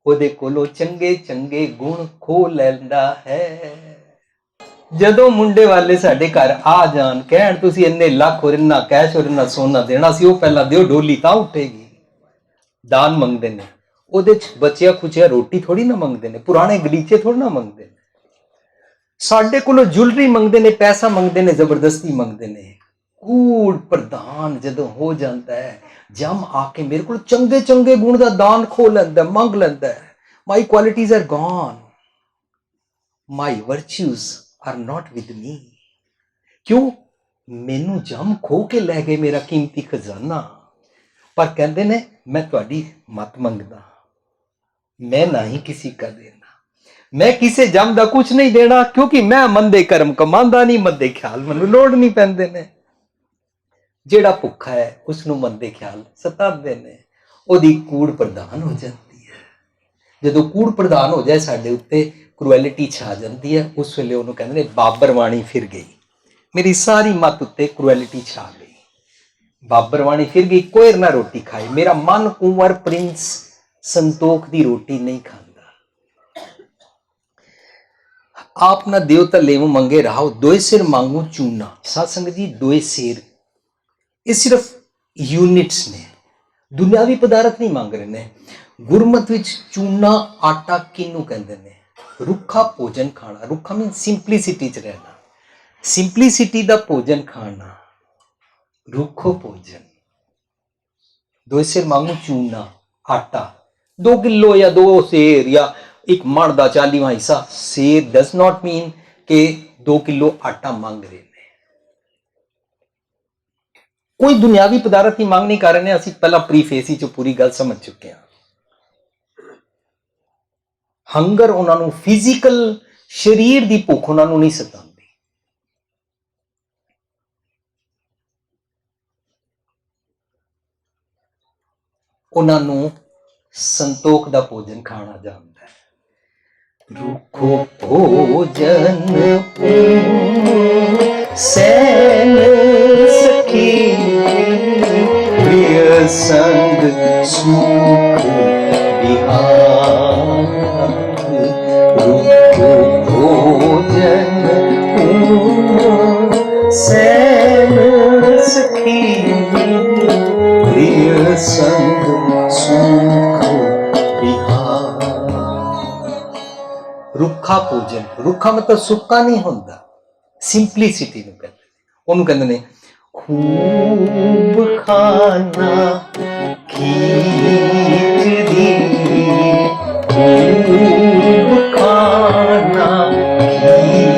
ओदे कोलों चंगे चंगे गुण खो लैंदा है। जदों मुंडे वाले साडे घर आ जान, कहण तुसीं इन्ने लख और इन्ना कैश और इन्ना सोना देना सी, वो पहला दिओ डोली तां उठेगी। दान मंगदे ने, ਉਹਦੇ ਚ ਬਚਿਆ ਖੁਚਿਆ ਰੋਟੀ ਥੋੜੀ ਨਾ ਮੰਗਦੇ ਨੇ, ਪੁਰਾਣੇ ਗਲੀਚੇ ਥੋੜੀ ਨਾ ਮੰਗਦੇ ਨੇ। ਸਾਡੇ ਕੋਲੋਂ ਜੁਲਰੀ ਮੰਗਦੇ ਨੇ, ਪੈਸਾ ਮੰਗਦੇ ਨੇ, ਜ਼ਬਰਦਸਤੀ ਮੰਗਦੇ ਨੇ। ਕੂੜ ਪ੍ਰਧਾਨ ਜਦੋਂ ਹੋ ਜਾਂਦਾ ਹੈ, ਜਮ ਆ ਕੇ ਮੇਰੇ ਕੋਲ ਚੰਗੇ ਚੰਗੇ ਗੁਣ ਦਾ ਦਾਨ ਖੋ ਲੈਂਦਾ, ਮੰਗ ਲੈਂਦਾ ਹੈ। My qualities are gone, my virtues are not with me. ਕਿਉਂ? ਮੈਨੂੰ ਜਮ ਖੋ ਕੇ ਲੈ ਗਏ ਮੇਰਾ ਕੀਮਤੀ ਖਜ਼ਾਨਾ। ਪਰ ਕਹਿੰਦੇ ਨੇ ਮੈਂ ਤੁਹਾਡੀ ਮਤ ਮੰਗਦਾ, मैं ना ही किसी का देना, मैं किसी जम का कुछ नहीं देना, क्योंकि मैं मंदे कर्म कमांदा नहीं, मंदे ख्याल मैनू लोड़ नहीं पैंदे ने। जेड़ा भुखा है उसनू मंदे ख्याल सतांदे ने, ओदी कूड़ प्रधान हो जाती है। जदों कूड़ प्रधान हो जाए साडे उत्ते, क्रुएलिटी छा जाती है, उस वेले उहनू कहंदे ने बाबरवाणी फिर गई। मेरी सारी मत उत्ते क्रुएलिटी छा गई, बाबरवाणी फिर गई। कोयर ना रोटी खाए, मेरा मन कुंवर प्रिंस संतोख दी रोटी नहीं खांदा। आप ना देव ता लेव मंगे रहो, दोए सिर मांगू चूना। सत्संग जी, दोए सिर ये सिर्फ यूनिट्स ने, दुनियावी पदार्थ नहीं मांग रहे ने। गुरमत विच चूना आटा किनू कहंदे ने? रुखा भोजन खाना। रुखा मीन सिंपलिसिटी च रहना, सिंपलिसिटी दा भोजन खाना, रुखो भोजन। दोए सिर मांगू चूना, आटा 2 किलो या 2 सेर या एक मण का 40वां हिस्सा। सेर डज नॉट मीन कि 2 किलो आटा मांग रहे हैं। कोई दुनियावी पदार्थ की मांग नहीं कर रहे हैं। असीं पहला प्रीफेस ही पूरी गल समझ चुके हैं। हंगर उन्होंने फिजिकल शरीर की भुख उन्होंने नहीं सताती। उन्होंने संतोख दा भोजन खाना जानता है। रुखो भोजन सैन सखी, प्रिय संग सुख विहार। रुखो भोजन सैन सखी, प्रिय संग सुख विहार। रुखा भोजन, रुखा मतलब सुक्का नहीं होंदा, सिंपलिसिटी नूं कहंदे ने। ओनूं कहंदे ने खूब खाना खीचदी, खूब खाना खीचदी,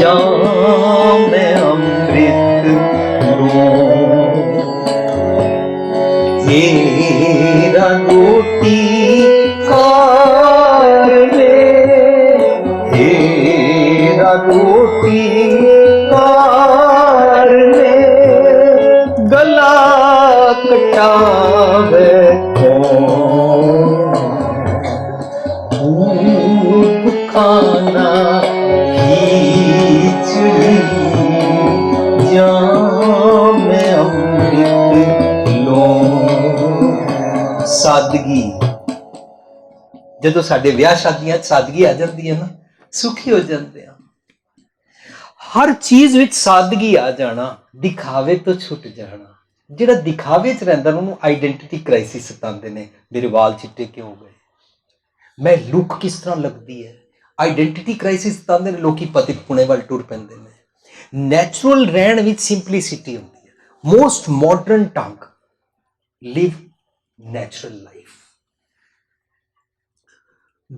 जाम अमृत लूं। हेरा रोटी कार ले, हेरा रोटी कार ले, गला कटावे कौन, भूख खाना खींचड़ी, जाम अमृत लो। सादगी, ਜਦੋਂ ਸਾਡੇ ਵਿਆਹ ਸ਼ਾਦੀਆਂ 'ਚ ਸਾਦਗੀ ਆ ਜਾਂਦੀ ਹੈ ਨਾ, ਸੁਖੀ ਹੋ ਜਾਂਦੇ ਆ। ਹਰ ਚੀਜ਼ ਵਿੱਚ ਸਾਦਗੀ ਆ ਜਾਣਾ, ਦਿਖਾਵੇ ਤੋਂ ਛੁੱਟ ਜਾਣਾ। ਜਿਹੜਾ ਦਿਖਾਵੇ 'ਚ ਰਹਿੰਦਾ ਉਹਨੂੰ ਆਈਡੈਂਟੀਟੀ ਕ੍ਰਾਈਸਿਸ ਸਤਾਉਂਦੇ ਨੇ। ਮੇਰੇ ਵਾਲ ਚਿੱਟੇ ਕਿਉਂ ਗਏ, ਮੈਂ ਲੁੱਕ ਕਿਸ ਤਰ੍ਹਾਂ ਲੱਗਦੀ ਹੈ, ਆਈਡੈਂਟੀਟੀ ਕ੍ਰਾਈਸਿਸ ਸਤਾਉਂਦੇ ਨੇ। ਲੋਕੀ ਪਤਿਤ ਪੁਣੇ ਵੱਲ ਟੁਰ ਪੈਂਦੇ ਨੇ। ਨੈਚੁਰਲ ਰਹਿਣ ਵਿੱਚ ਸਿੰਪਲਿਸਿਟੀ ਹੁੰਦੀ ਹੈ। ਮੋਸਟ ਮਾਡਰਨ ਢੰਗ, ਲਿਵ ਨੈਚੁਰਲ ਲਾਈਫ।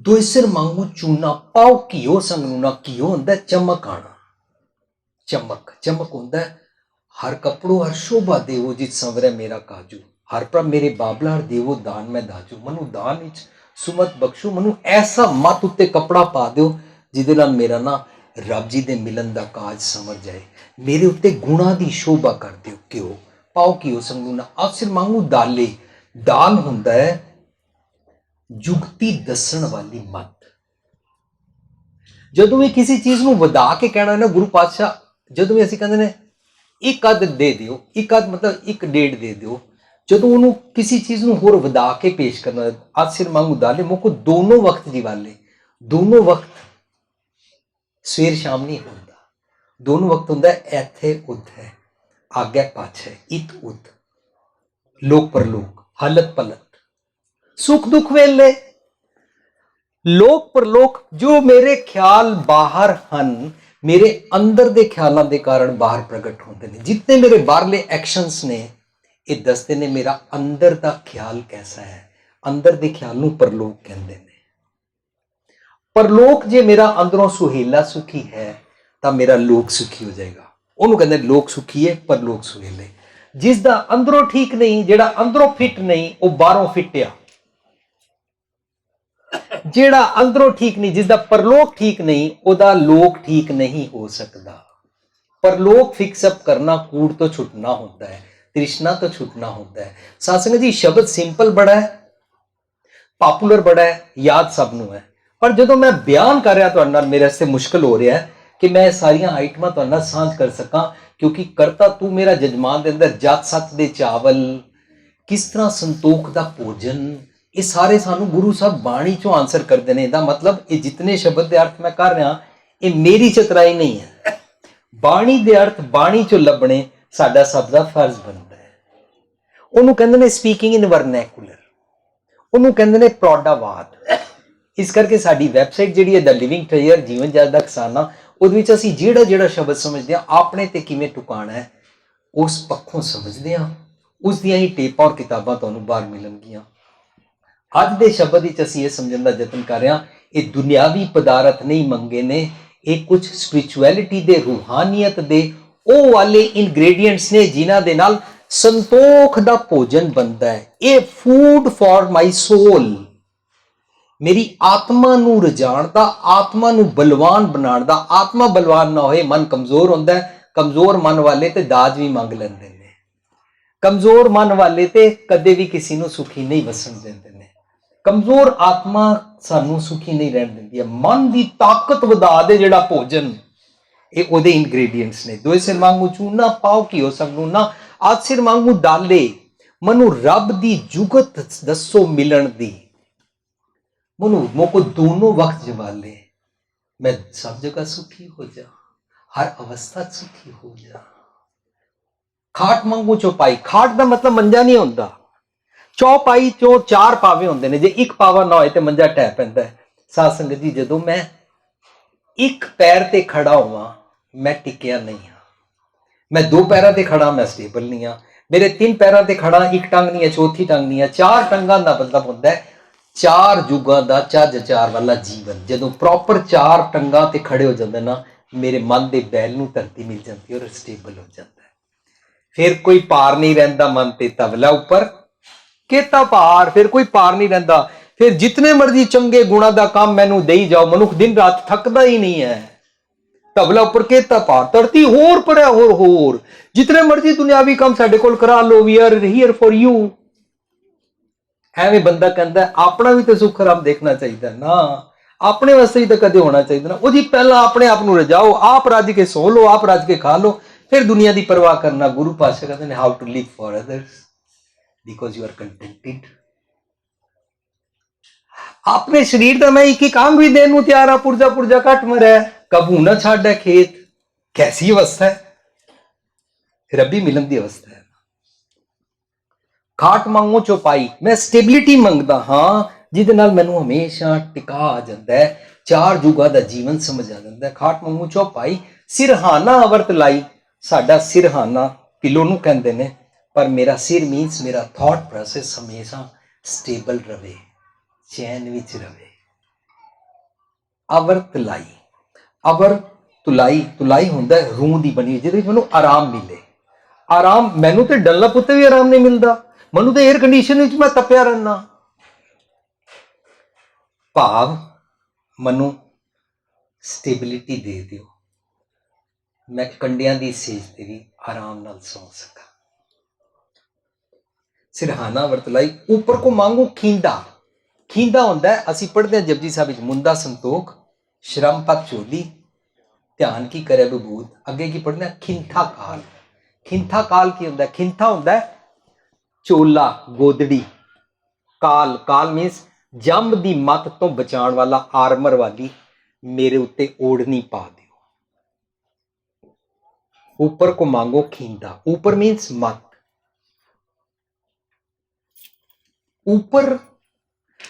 ਦੋਇਸਰ ਮੰਗੂ ਚੂਨਾ ਪਾਓ ਘਿਓ ਸੰਗ ਨੂੰ ਨਾ। ਘਿਓ ਹੁੰਦਾ ਚਮਕ ਆਣਾ, ਚਮਕ। ਚਮਕ ਹੁੰਦਾ ਹਰ ਕਪੜੋ ਹਰ ਸ਼ੋਭਾ ਦੇਵੋ ਜਿਤ ਸੰਵਰੈ ਮੇਰਾ ਕਾਜੂ। ਹਰ ਪ੍ਰਭ ਮੇਰੇ ਬਾਬਲਾ ਹਰ ਦੇਵੋ ਦਾਨ ਮੈਂ ਦਾਜੂ। ਮੈਨੂੰ ਦਾਨ ਵਿੱਚ ਸੁਮਤ ਬਖਸ਼ੋ, ਮੈਨੂੰ ਐਸਾ ਮੱਤ ਉੱਤੇ ਕੱਪੜਾ ਪਾ ਦਿਓ ਜਿਹਦੇ ਨਾਲ ਮੇਰਾ ਨਾ ਰੱਬ ਜੀ ਦੇ ਮਿਲਣ ਦਾ ਕਾਜ ਸਮਝ ਜਾਏ। ਮੇਰੇ ਉੱਤੇ ਗੁਣਾ ਦੀ ਸ਼ੋਭਾ ਕਰ ਦਿਓ। ਘਿਓ ਪਾਓ ਘਿਓ ਸੰਗ ਨੂੰ ਨਾ। ਅਕਸਰ ਮੰਗੂ ਦਾਲੇ। ਦਾਲ ਹੁੰਦਾ ਹੈ ਜੁਗਤੀ ਦੱਸਣ ਵਾਲੀ ਮੱਤ। ਜਦੋਂ ਵੀ ਕਿਸੇ ਚੀਜ਼ ਨੂੰ ਵਧਾ ਕੇ ਕਹਿਣਾ ਨਾ, ਗੁਰੂ ਪਾਤਸ਼ਾਹ ਜਦੋਂ ਵੀ ਅਸੀਂ ਕਹਿੰਦੇ ਨੇ ਇੱਕ ਅੱਧ ਦੇ ਦਿਓ, ਇੱਕ ਅੱਧ ਮਤਲਬ ਇੱਕ ਡੇਢ ਦੇ ਦਿਓ, ਜਦੋਂ ਉਹਨੂੰ ਕਿਸੇ ਚੀਜ਼ ਨੂੰ ਹੋਰ ਵਧਾ ਕੇ ਪੇਸ਼ ਕਰਨਾ, ਅੱਜ ਸਿਰ ਮੰਗੂ ਦਾਲੇ ਮੁੱਕੋ ਦੋਨੋਂ ਵਕਤ ਜੀਵਾਲੇ। ਦੋਨੋਂ ਵਕਤ ਸਵੇਰ ਸ਼ਾਮ ਨਹੀਂ ਹੁੰਦਾ, ਦੋਨੋਂ ਵਕਤ ਹੁੰਦਾ ਇੱਥੇ ਉੱਥੇ, ਆਗੇ ਪਾਛੇ, ਇਤ ਉਤ, ਲੋਕ ਪਰਲੋਕ, ਹਲਤ ਪਲਤ, ਸੁਖ ਦੁੱਖ ਵੇਲੇ, ਲੋਕ ਪਰਲੋਕ। ਜੋ ਮੇਰੇ ਖਿਆਲ ਬਾਹਰ ਹਨ, ਮੇਰੇ ਅੰਦਰ ਦੇ ਖਿਆਲਾਂ ਦੇ ਕਾਰਨ ਬਾਹਰ ਪ੍ਰਗਟ ਹੁੰਦੇ ਨੇ। ਜਿਤਨੇ ਮੇਰੇ ਬਾਹਰਲੇ ਐਕਸ਼ਨਸ ਨੇ ਇਹ ਦੱਸਦੇ ਨੇ ਮੇਰਾ ਅੰਦਰ ਦਾ ਖਿਆਲ ਕੈਸਾ ਹੈ। ਅੰਦਰ ਦੇ ਖਿਆਲ ਨੂੰ ਪਰਲੋਕ ਕਹਿੰਦੇ ਨੇ। ਪਰਲੋਕ ਜੇ ਮੇਰਾ ਅੰਦਰੋਂ ਸੁਹੇਲਾ ਸੁਖੀ ਹੈ ਤਾਂ ਮੇਰਾ ਲੋਕ ਸੁਖੀ ਹੋ ਜਾਏਗਾ। ਉਹਨੂੰ ਕਹਿੰਦੇ ਲੋਕ ਸੁਖੀ ਹੈ, ਪਰਲੋਕ ਸੁਹੇਲੇ। ਜਿਸ ਦਾ ਅੰਦਰੋਂ ਠੀਕ ਨਹੀਂ, ਜਿਹੜਾ ਅੰਦਰੋਂ ਫਿੱਟ ਨਹੀਂ, ਉਹ ਬਾਹਰੋਂ ਫਿੱਟਿਆ। ਜਿਹੜਾ ਅੰਦਰੋਂ ਠੀਕ ਨਹੀਂ, ਜਿਸ ਦਾ ਪਰਲੋਕ ਠੀਕ ਨਹੀਂ, ਉਹਦਾ ਲੋਕ ਠੀਕ ਨਹੀਂ ਹੋ ਸਕਦਾ। ਪਰਲੋਕ ਫਿਕਸ ਅਪ ਕਰਨਾ ਕੂੜ ਤੋਂ ਛੁੱਟਣਾ ਹੁੰਦਾ ਹੈ, ਤ੍ਰਿਸ਼ਨਾ ਤੋਂ ਛੁੱਟਣਾ ਹੁੰਦਾ ਹੈ। ਸਾਧ ਸੰਗਤ ਜੀ, ਸ਼ਬਦ ਸਿੰਪਲ ਬੜਾ ਹੈ, ਪਾਪੂਲਰ ਬੜਾ ਹੈ, ਯਾਦ ਸਭ ਨੂੰ ਹੈ, ਪਰ ਜਦੋਂ ਮੈਂ ਬਿਆਨ ਕਰ ਰਿਹਾ ਤੁਹਾਡੇ ਨਾਲ, ਮੇਰੇ ਵਾਸਤੇ ਮੁਸ਼ਕਲ ਹੋ ਰਿਹਾ ਹੈ ਕਿ ਮੈਂ ਸਾਰੀਆਂ ਆਈਟਮਾਂ ਤੁਹਾਡੇ ਨਾਲ ਸਾਂਝ ਕਰ ਸਕਾਂ, ਕਿਉਂਕਿ ਕਰਤਾ ਤੂੰ ਮੇਰਾ ਜਜਮਾਨ ਦੇ ਅੰਦਰ ਜਤ ਸੱਤ ਦੇ ਚਾਵਲ, ਕਿਸ ਤਰ੍ਹਾਂ ਸੰਤੋਖ ਦਾ ਭੋਜਨ, ਇਹ ਸਾਰੇ ਸਾਨੂੰ ਗੁਰੂ ਸਾਹਿਬ ਬਾਣੀ ਚੋਂ ਆਨਸਰ ਕਰਦੇ ਨੇ। ਇਹਦਾ ਮਤਲਬ ਇਹ ਜਿਤਨੇ ਸ਼ਬਦ ਦੇ ਅਰਥ ਮੈਂ ਕਰ ਰਿਹਾ, ਇਹ ਮੇਰੀ ਚਤਰਾਈ ਨਹੀਂ ਹੈ। ਬਾਣੀ ਦੇ ਅਰਥ ਬਾਣੀ ਚੋਂ ਲੱਭਣੇ ਸਾਡਾ ਸਭ ਦਾ ਫਰਜ਼ ਬਣਦਾ ਹੈ। ਉਹਨੂੰ ਕਹਿੰਦੇ ਨੇ ਸਪੀਕਿੰਗ ਇਨ ਵਰਨੈਕੂਲਰ, ਉਹਨੂੰ ਕਹਿੰਦੇ ਨੇ ਪ੍ਰੌਡਾਵਾਦ। ਇਸ ਕਰਕੇ ਸਾਡੀ ਵੈਬਸਾਈਟ ਜਿਹੜੀ ਹੈ ਦ ਲਿਵਿੰਗ ਟ੍ਰੇਜਰ, ਜੀਵਨ ਜਲ ਦਾ ਖਜ਼ਾਨਾ, ਉਹਦੇ ਵਿੱਚ ਅਸੀਂ ਜਿਹੜਾ ਜਿਹੜਾ ਸ਼ਬਦ ਸਮਝਦੇ ਹਾਂ ਆਪਣੇ ਤੇ ਕਿਵੇਂ ਟੁਕਾਣਾ ਹੈ ਉਸ ਪੱਖੋਂ ਸਮਝਦੇ ਹਾਂ। ਉਸ ਦੀਆਂ ਹੀ ਟੇਪਾਂ ਔਰ ਕਿਤਾਬਾਂ ਤੁਹਾਨੂੰ ਬਾਹਰ ਮਿਲਣਗੀਆਂ। ਅੱਜ ਦੇ ਸ਼ਬਦ ਵਿੱਚ ਅਸੀਂ ਇਹ ਸਮਝਣ ਦਾ ਯਤਨ ਕਰ ਰਹੇ ਹਾਂ, ਇਹ ਦੁਨਿਆਵੀ ਪਦਾਰਥ ਨਹੀਂ ਮੰਗੇ ਨੇ, ਇਹ ਕੁਝ ਸਪਿਰਿਚੁਅਲਿਟੀ ਦੇ, ਰੂਹਾਨੀਅਤ ਦੇ ਉਹ ਵਾਲੇ ਇਨਗ੍ਰੇਡੀਐਂਟਸ ਨੇ ਜਿਨ੍ਹਾਂ ਦੇ ਨਾਲ ਸੰਤੋਖ ਦਾ ਭੋਜਨ ਬਣਦਾ ਹੈ। ਇਹ ਫੂਡ ਫॉर ਮਾਈ ਸੋਲ, ਮੇਰੀ ਆਤਮਾ ਨੂੰ ਰਜਾਉਣ ਦਾ, ਆਤਮਾ ਨੂੰ ਬਲਵਾਨ ਬਣਾਉਣ ਦਾ। ਆਤਮਾ ਬਲਵਾਨ ਨਾ ਹੋਏ, ਮਨ ਕਮਜ਼ੋਰ ਹੁੰਦਾ ਹੈ। ਕਮਜ਼ੋਰ ਮਨ ਵਾਲੇ ਤੇ ਦਾਜ ਵੀ ਮੰਗ ਲੈਂਦੇ ਨੇ। ਕਮਜ਼ੋਰ ਮਨ ਵਾਲੇ ਤੇ ਕਦੇ ਵੀ ਕਿਸੇ ਨੂੰ ਸੁਖੀ ਨਹੀਂ ਵਸਣ ਦਿੰਦੇ ਨੇ। ਕਮਜ਼ੋਰ ਆਤਮਾ ਸਾਨੂੰ ਸੁਖੀ ਨਹੀਂ ਰਹਿਣ ਦਿੰਦੀ ਹੈ। ਮਨ ਦੀ ਤਾਕਤ ਵਧਾ ਦੇ ਜਿਹੜਾ ਭੋਜਨ, ਇਹ ਉਹਦੇ ਇਨਗ੍ਰੇਡੀਐਂਟਸ ਨੇ। ਦੋਏ ਸਿਰ ਵਾਂਗੂ ਚੂਨਾ ਪਾਓ ਘਿਓ ਸੰਗ ਨੂੰ ਨਾ। ਆਜ ਸਿਰ ਵਾਂਗੂ ਦਾਲੇ, ਮੈਨੂੰ ਰੱਬ ਦੀ ਜੁਗਤ ਦੱਸੋ ਮਿਲਣ ਦੀ। ਮੈਨੂੰ ਮੋਕੋ ਦੋਨੋਂ ਵਕਤ ਜਵਾਲੇ, ਮੈਂ ਸਭ ਜਗ੍ਹਾ ਸੁਖੀ ਹੋ ਜਾ, ਹਰ ਅਵਸਥਾ ਸੁਖੀ ਹੋ ਜਾ। ਖਾਟ ਮੰਗੂ ਚੌਪਾਈ। ਖਾਟ ਦਾ ਮਤਲਬ ਮੰਜਾ ਨਹੀਂ ਹੁੰਦਾ। ਚੌਪਾਈ ਚੋਂ ਚਾਰ ਪਾਵੇ ਹੁੰਦੇ ਨੇ, ਜੇ ਇੱਕ ਪਾਵਾ ਨਾ ਹੋਏ ਤੇ ਮੰਜਾ ਢਹਿ ਪੈਂਦਾ ਹੈ। ਸਾਧ ਸੰਗਤ ਜੀ, ਜਦੋਂ ਮੈਂ ਇੱਕ ਪੈਰ ਤੇ ਖੜਾ ਹੋਵਾਂ ਮੈਂ ਟਿਕਿਆ ਨਹੀਂ ਹਾਂ। ਮੈਂ ਦੋ ਪੈਰਾਂ ਤੇ ਖੜਾ, ਮੈਂ ਸਟੇਬਲ ਨਹੀਂ ਹਾਂ। ਮੇਰੇ ਤਿੰਨ ਪੈਰਾਂ ਤੇ ਖੜਾ, ਇੱਕ ਟੰਗ ਨਹੀਂ ਹੈ, ਚੌਥੀ ਟੰਗ ਨਹੀਂ ਹੈ। ਚਾਰ ਟੰਗਾਂ ਦਾ ਮਤਲਬ ਹੁੰਦਾ ਹੈ ਚਾਰ ਯੁੱਗਾਂ ਦਾ ਚੱਜ ਚਾਰ ਵਾਲਾ ਜੀਵਨ। ਜਦੋਂ ਪ੍ਰੋਪਰ ਚਾਰ ਟੰਗਾਂ ਤੇ ਖੜੇ ਹੋ ਜਾਂਦੇ ਨਾ, मेरे मन के बैल नूं धरती मिल जाती है और स्टेबल हो जाता है। फिर कोई पार नहीं रहिंदा मन ते तबला उपर केता भार, फिर कोई पार नहीं रहिंदा। फिर जितने मर्जी चंगे गुणा का काम मैनू देई जाओ, मनुख दिन रात थकदा ही नहीं है। तबला उपर केता भार, धरती होर पर है, होर जितने मर्जी दुनियावी काम साडे कोल करा लो, we are here for you. एवें बंदा कहता है अपना भी तो सुख आराम देखना चाहिए ना, अपने वास्ते भी तो कदे होना चाहिए ना। वो जी पहला अपने आप नूं रजाओ, आप रज के सो लो, आप रज के खा लो, फिर दुनिया की परवाह करना। गुरु पातशाह कहते हैं how to live for others because you are contented. अपने शरीर का मैं एक एक अंग भी देने तैयार हाँ, पुरजा पुरजा कट मरे, कबू ना छाड़ा खेत। कैसी अवस्था है, रबी मिलन की अवस्था है। खाट मांगो चौपाई, मैं स्टेबिलिटी मंगदा हाँ जिहदे नाल मैनू हमेशा टिका आ जाता है, चार युगां दा जीवन समझ आ जाता है। खाट मांगो चौपाई, सिरहाना अवरत लाई। साडा सिरहाना पिलो नूं कहंदे ने, पर मेरा सिर मीनस मेरा थॉट प्रोसेस हमेशा स्टेबल रहे, चैन विच रहे। अवरत लाई, अवर तुलाई, तुलाई हुंदा है रूह दी बनी, जिहदे विच मैनू आराम मिले। आराम मैनू तो डलना पुत्ते भी आराम नहीं मिलता, मैनू तो एयर कंडीशन विच मैं तपिया रहना। भाव मनु स्टेबिलिटी दे दिओ, मैं कंडियां दी सेज ते भी आराम नाल सौ सका। सिरहाना वरतलाई, ऊपर को मांगो खींदा। खींदा हुंदा है, असीं पढ़दे हां जपजी साहिब विच, मुंदा संतोख श्रम पत चोली ध्यान की करे बबूद। अगे की पढ़ने खिंथा काल। खिंथा काल की हुंदा है? खिंथा हुंदा है चोला, गोदड़ी। काल, काल मीनस जंब दी मत तो बचाण वाला, आर्मर वाली मेरे उत्ते ओढ़नी पा दिओ। ऊपर को मांगो खींदा, ऊपर मीन्स मत। ऊपर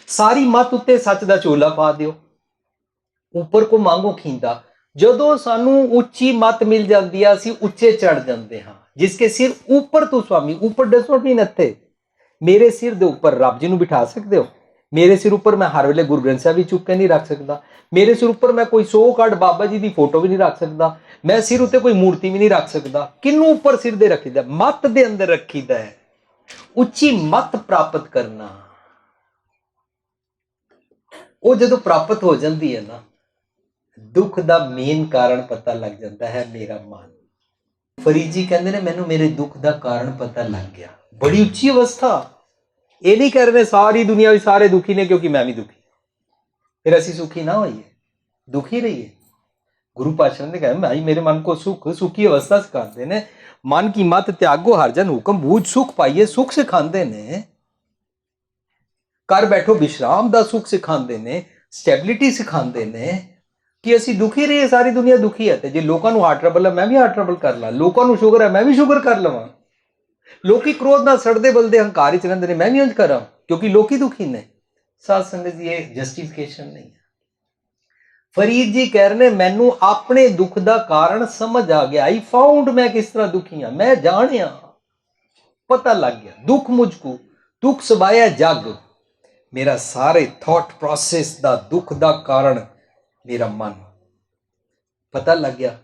सारी मत उत्ते सच दा चोला पा दिओ। ऊपर को मांगो खींदा, जदों सानू उच्ची मत मिल जाती है असीं उच्चे चढ़ जाते हाँ। जिसके सिर ऊपर तो स्वामी, ऊपर डज नॉट मीन इत्थे मेरे सिर दे ऊपर रब जी नूं बिठा सकते हो। मेरे सिर ऊपर मैं हर वेले गुरु ग्रंथ साहिब भी चुक के नहीं रख सकता। मेरे सिर ऊपर मैं कोई 100 काट बाबा जी की फोटो भी नहीं रख सकता। मैं सिर उत्ते कोई मूर्ति भी नहीं रख सकता। किनू ऊपर सिर दे रखीदा? मत दे अंदर रखीदा है। उच्ची मत प्राप्त करना, वो जदों प्राप्त हो जाती है ना, दुख का मेन कारण पता लग जाता है, मेरा मन। फरीद जी कहते हैं मैनू मेरे दुख का कारण पता लग गया। बड़ी उच्ची अवस्था। ये नहीं कह रहे सारी दुनिया भी सारे दुखी ने क्योंकि मैं भी दुखी, फिर असी सुखी ना होइए, दुखी रहिए। गुरु पातशाह ने कहा भाई मेरे मन को सुख, सुखी अवस्था सिखाते ने। मन की मत त्यागो हर जन हुक्म बूझ, सुख पाइए, सुख सिखाते ने। कर बैठो विश्राम का सुख सिखाते ने, स्टैबिलिटी सिखाते ने कि असी दुखी रहिए। सारी दुनिया दुखी है, जे लोगों को हार्ट ट्रबल है मैं भी हार्ट ट्रबल कर ला, लोगों को शुगर है मैं भी शुगर कर लवां, लोकी क्रोध ना सड़दे बलदे हंकार च रहिंदे ने मैं भी इंज करा क्योंकि लोकी दुखी ने। साध संगत जी ये जस्टिफिकेशन नहीं है। फरीद जी कह रहे मैनू अपने दुख का कारण समझ आ गया। आई फाउंड मैं किस तरह दुखी हाँ, मैं जानिया, पता लग गया। दुख मुझको, दुख सबाया जग, मेरा सारे थॉट प्रोसेस का दुख का कारण मेरा मन। पता लग गया,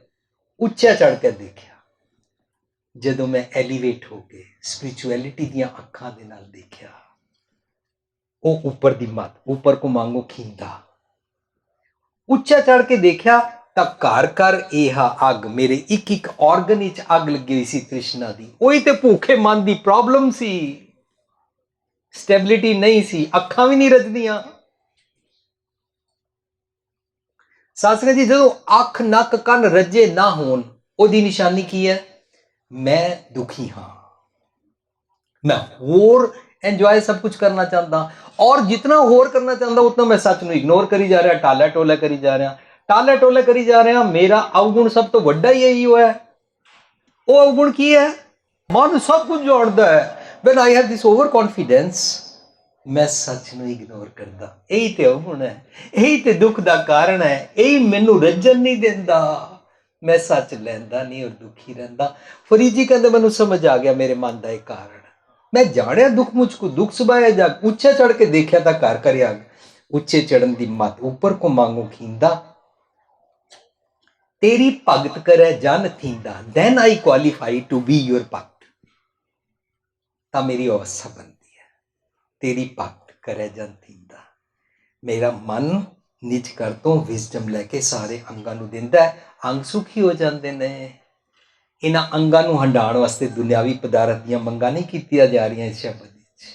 उच्चा चढ़ के देखा। जदों मैं एलीवेट हो गए स्पिरिचुअलिटी दियां अखां दे नाल देखा, वो ऊपर दी मत, ऊपर को मांगो खींदा। उच्चा चढ़ के देखा तब घर कर एहा अग, मेरे एक एक ऑर्गन विच अग लगी हुई सी तृष्णा दी। वही ते भूखे मन दी प्रॉब्लम सी, स्टेबिलिटी नहीं सी, अखां भी नहीं रजदियां। सासंगत जी जदों अख नक कन रजे ना होन, ओदी निशानी की है? मैं दुखी हाँ, मैं होर एंजॉय सब कुछ करना चाहता, और जितना होर करना चाहता उतना मैं सच नूं इग्नोर करी जा रहा, टाला टोला करी जा रहा, टाला टोला करी जा रहा। मेरा अवगुण सब तो वड्डा ही यही है। वो अवगुण की है? मन सब कुछ जानता है। When I have this over confidence, मैं सच नूं इग्नोर करदा। यही ते अवगुण है, यही ते दुख का कारण है, यही मैनू रजन नहीं देंदा। मैं सच लैंदा नहीं और दुखी रहंदा। फरीद जी कहते मैनू समझ आ गया मेरे मन का एक कारण। मैं जानिया दुख मुझको, दुख सुबाया जग, उच्चा चढ़ के देखा था घर कर अग। उच्चे चढ़न दी मत, ऊपर को मांगो खींदा। तेरी भगत करे जन थींदा, then I qualify to be your bhagat. तो मेरी अवस्था बनती है, तेरी भगत करे जन थींदा। मेरा मन निज कर तो विजडम लैके सारे अंगां नूं दिंदा है, अंग सुखी हो जाते हैं। इन्हां अंगां नूं हंडाण वास्ते दुनियावी पदार्थ दीआं मंगां नहीं कीतियां जा रहीआं इस शब्द विच।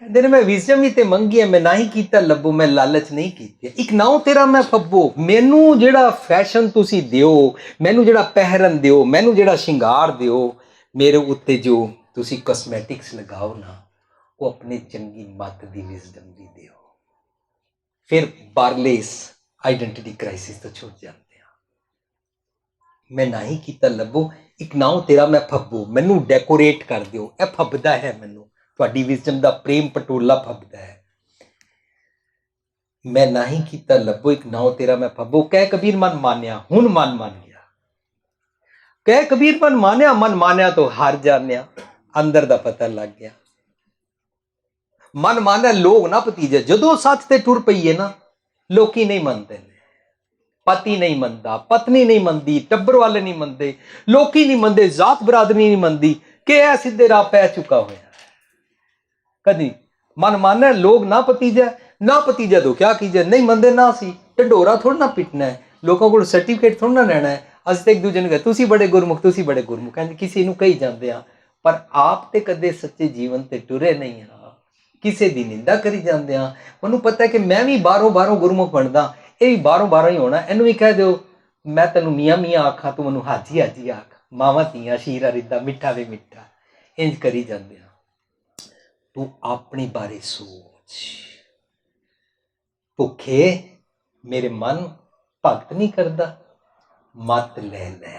कहंदे ने मैं विजडम ही ते मंगी है, मैं ना ही कीता लब्बो, मैं लालच नहीं कीती। एक नाउ तेरा मैं फब्बो, मैनू जिहड़ा फैशन तुसी दिओ, मैनू जिहड़ा पहरन दिओ, मैनू जिहड़ा शिंगार दिओ, मेरे उत्ते जो तुसी कॉस्मैटिक्स लगाओ ना, वो अपने चंगी मत दी विजडम दी दिओ। फिर बारले इस आइडेंटिटी क्राइसिस तो छुट जाते हैं। मैं ना ही कीता लब्बो, एक नाउ तेरा मैं फब्बो, मैनू डेकोरेट कर दिओ। यह फब्बदा है मैनू, तुहाडी विजडम दा प्रेम पटोला फब्बदा है। मैं ना ही कीता लब्बो, एक नाउ तेरा मैं फब्बो। कह कबीर मन मान्या, हुण मन मान गया। कह कबीर मन मान्या तो हार जान्या, अंदर दा पता लग गया। मन मान्या लोग ना भतीजे, जदों सच ते टुर पईए ना, लोकी नहीं मनते ने। पति नहीं मनता, पत्नी नहीं मनती, टब्बर वाले नहीं मनते, लोकी नहीं मनते, जात बरादरी नहीं मनती कि यह सीधे राह पै चुका होया। कदी मन माने लोग ना भतीजा तो क्या कीजिए, नहीं मनते ना सी ढंडोरा थोड़ा ना पिटना है, लोगों को सर्टिफिकेट थोड़ा ना लेना है। अस तो एक दूजे ने तुसी बड़े गुरमुख, तुसी बड़े गुरमुख कहते किसी नूं कही जाते हैं, पर आप तो कदे सच्चे जीवन ते टुरे नहीं हाँ। किसी की निंदा करी जाते हैं। उन्होंने पता है कि मैं भी बारों गुरमुख बनता, ये भी बारों ही होना। इनू भी कह दो मैं तेन मियाँ मियाँ आखा, तू मैं हाजी हाजी आख, मावां धीआं शीरा रिद्दा मिठा वे मिठा, इंज करी जाते हैं। तू अपने बारे सोच। भुखे मेरे मन भगत नहीं करता, मत ले लै।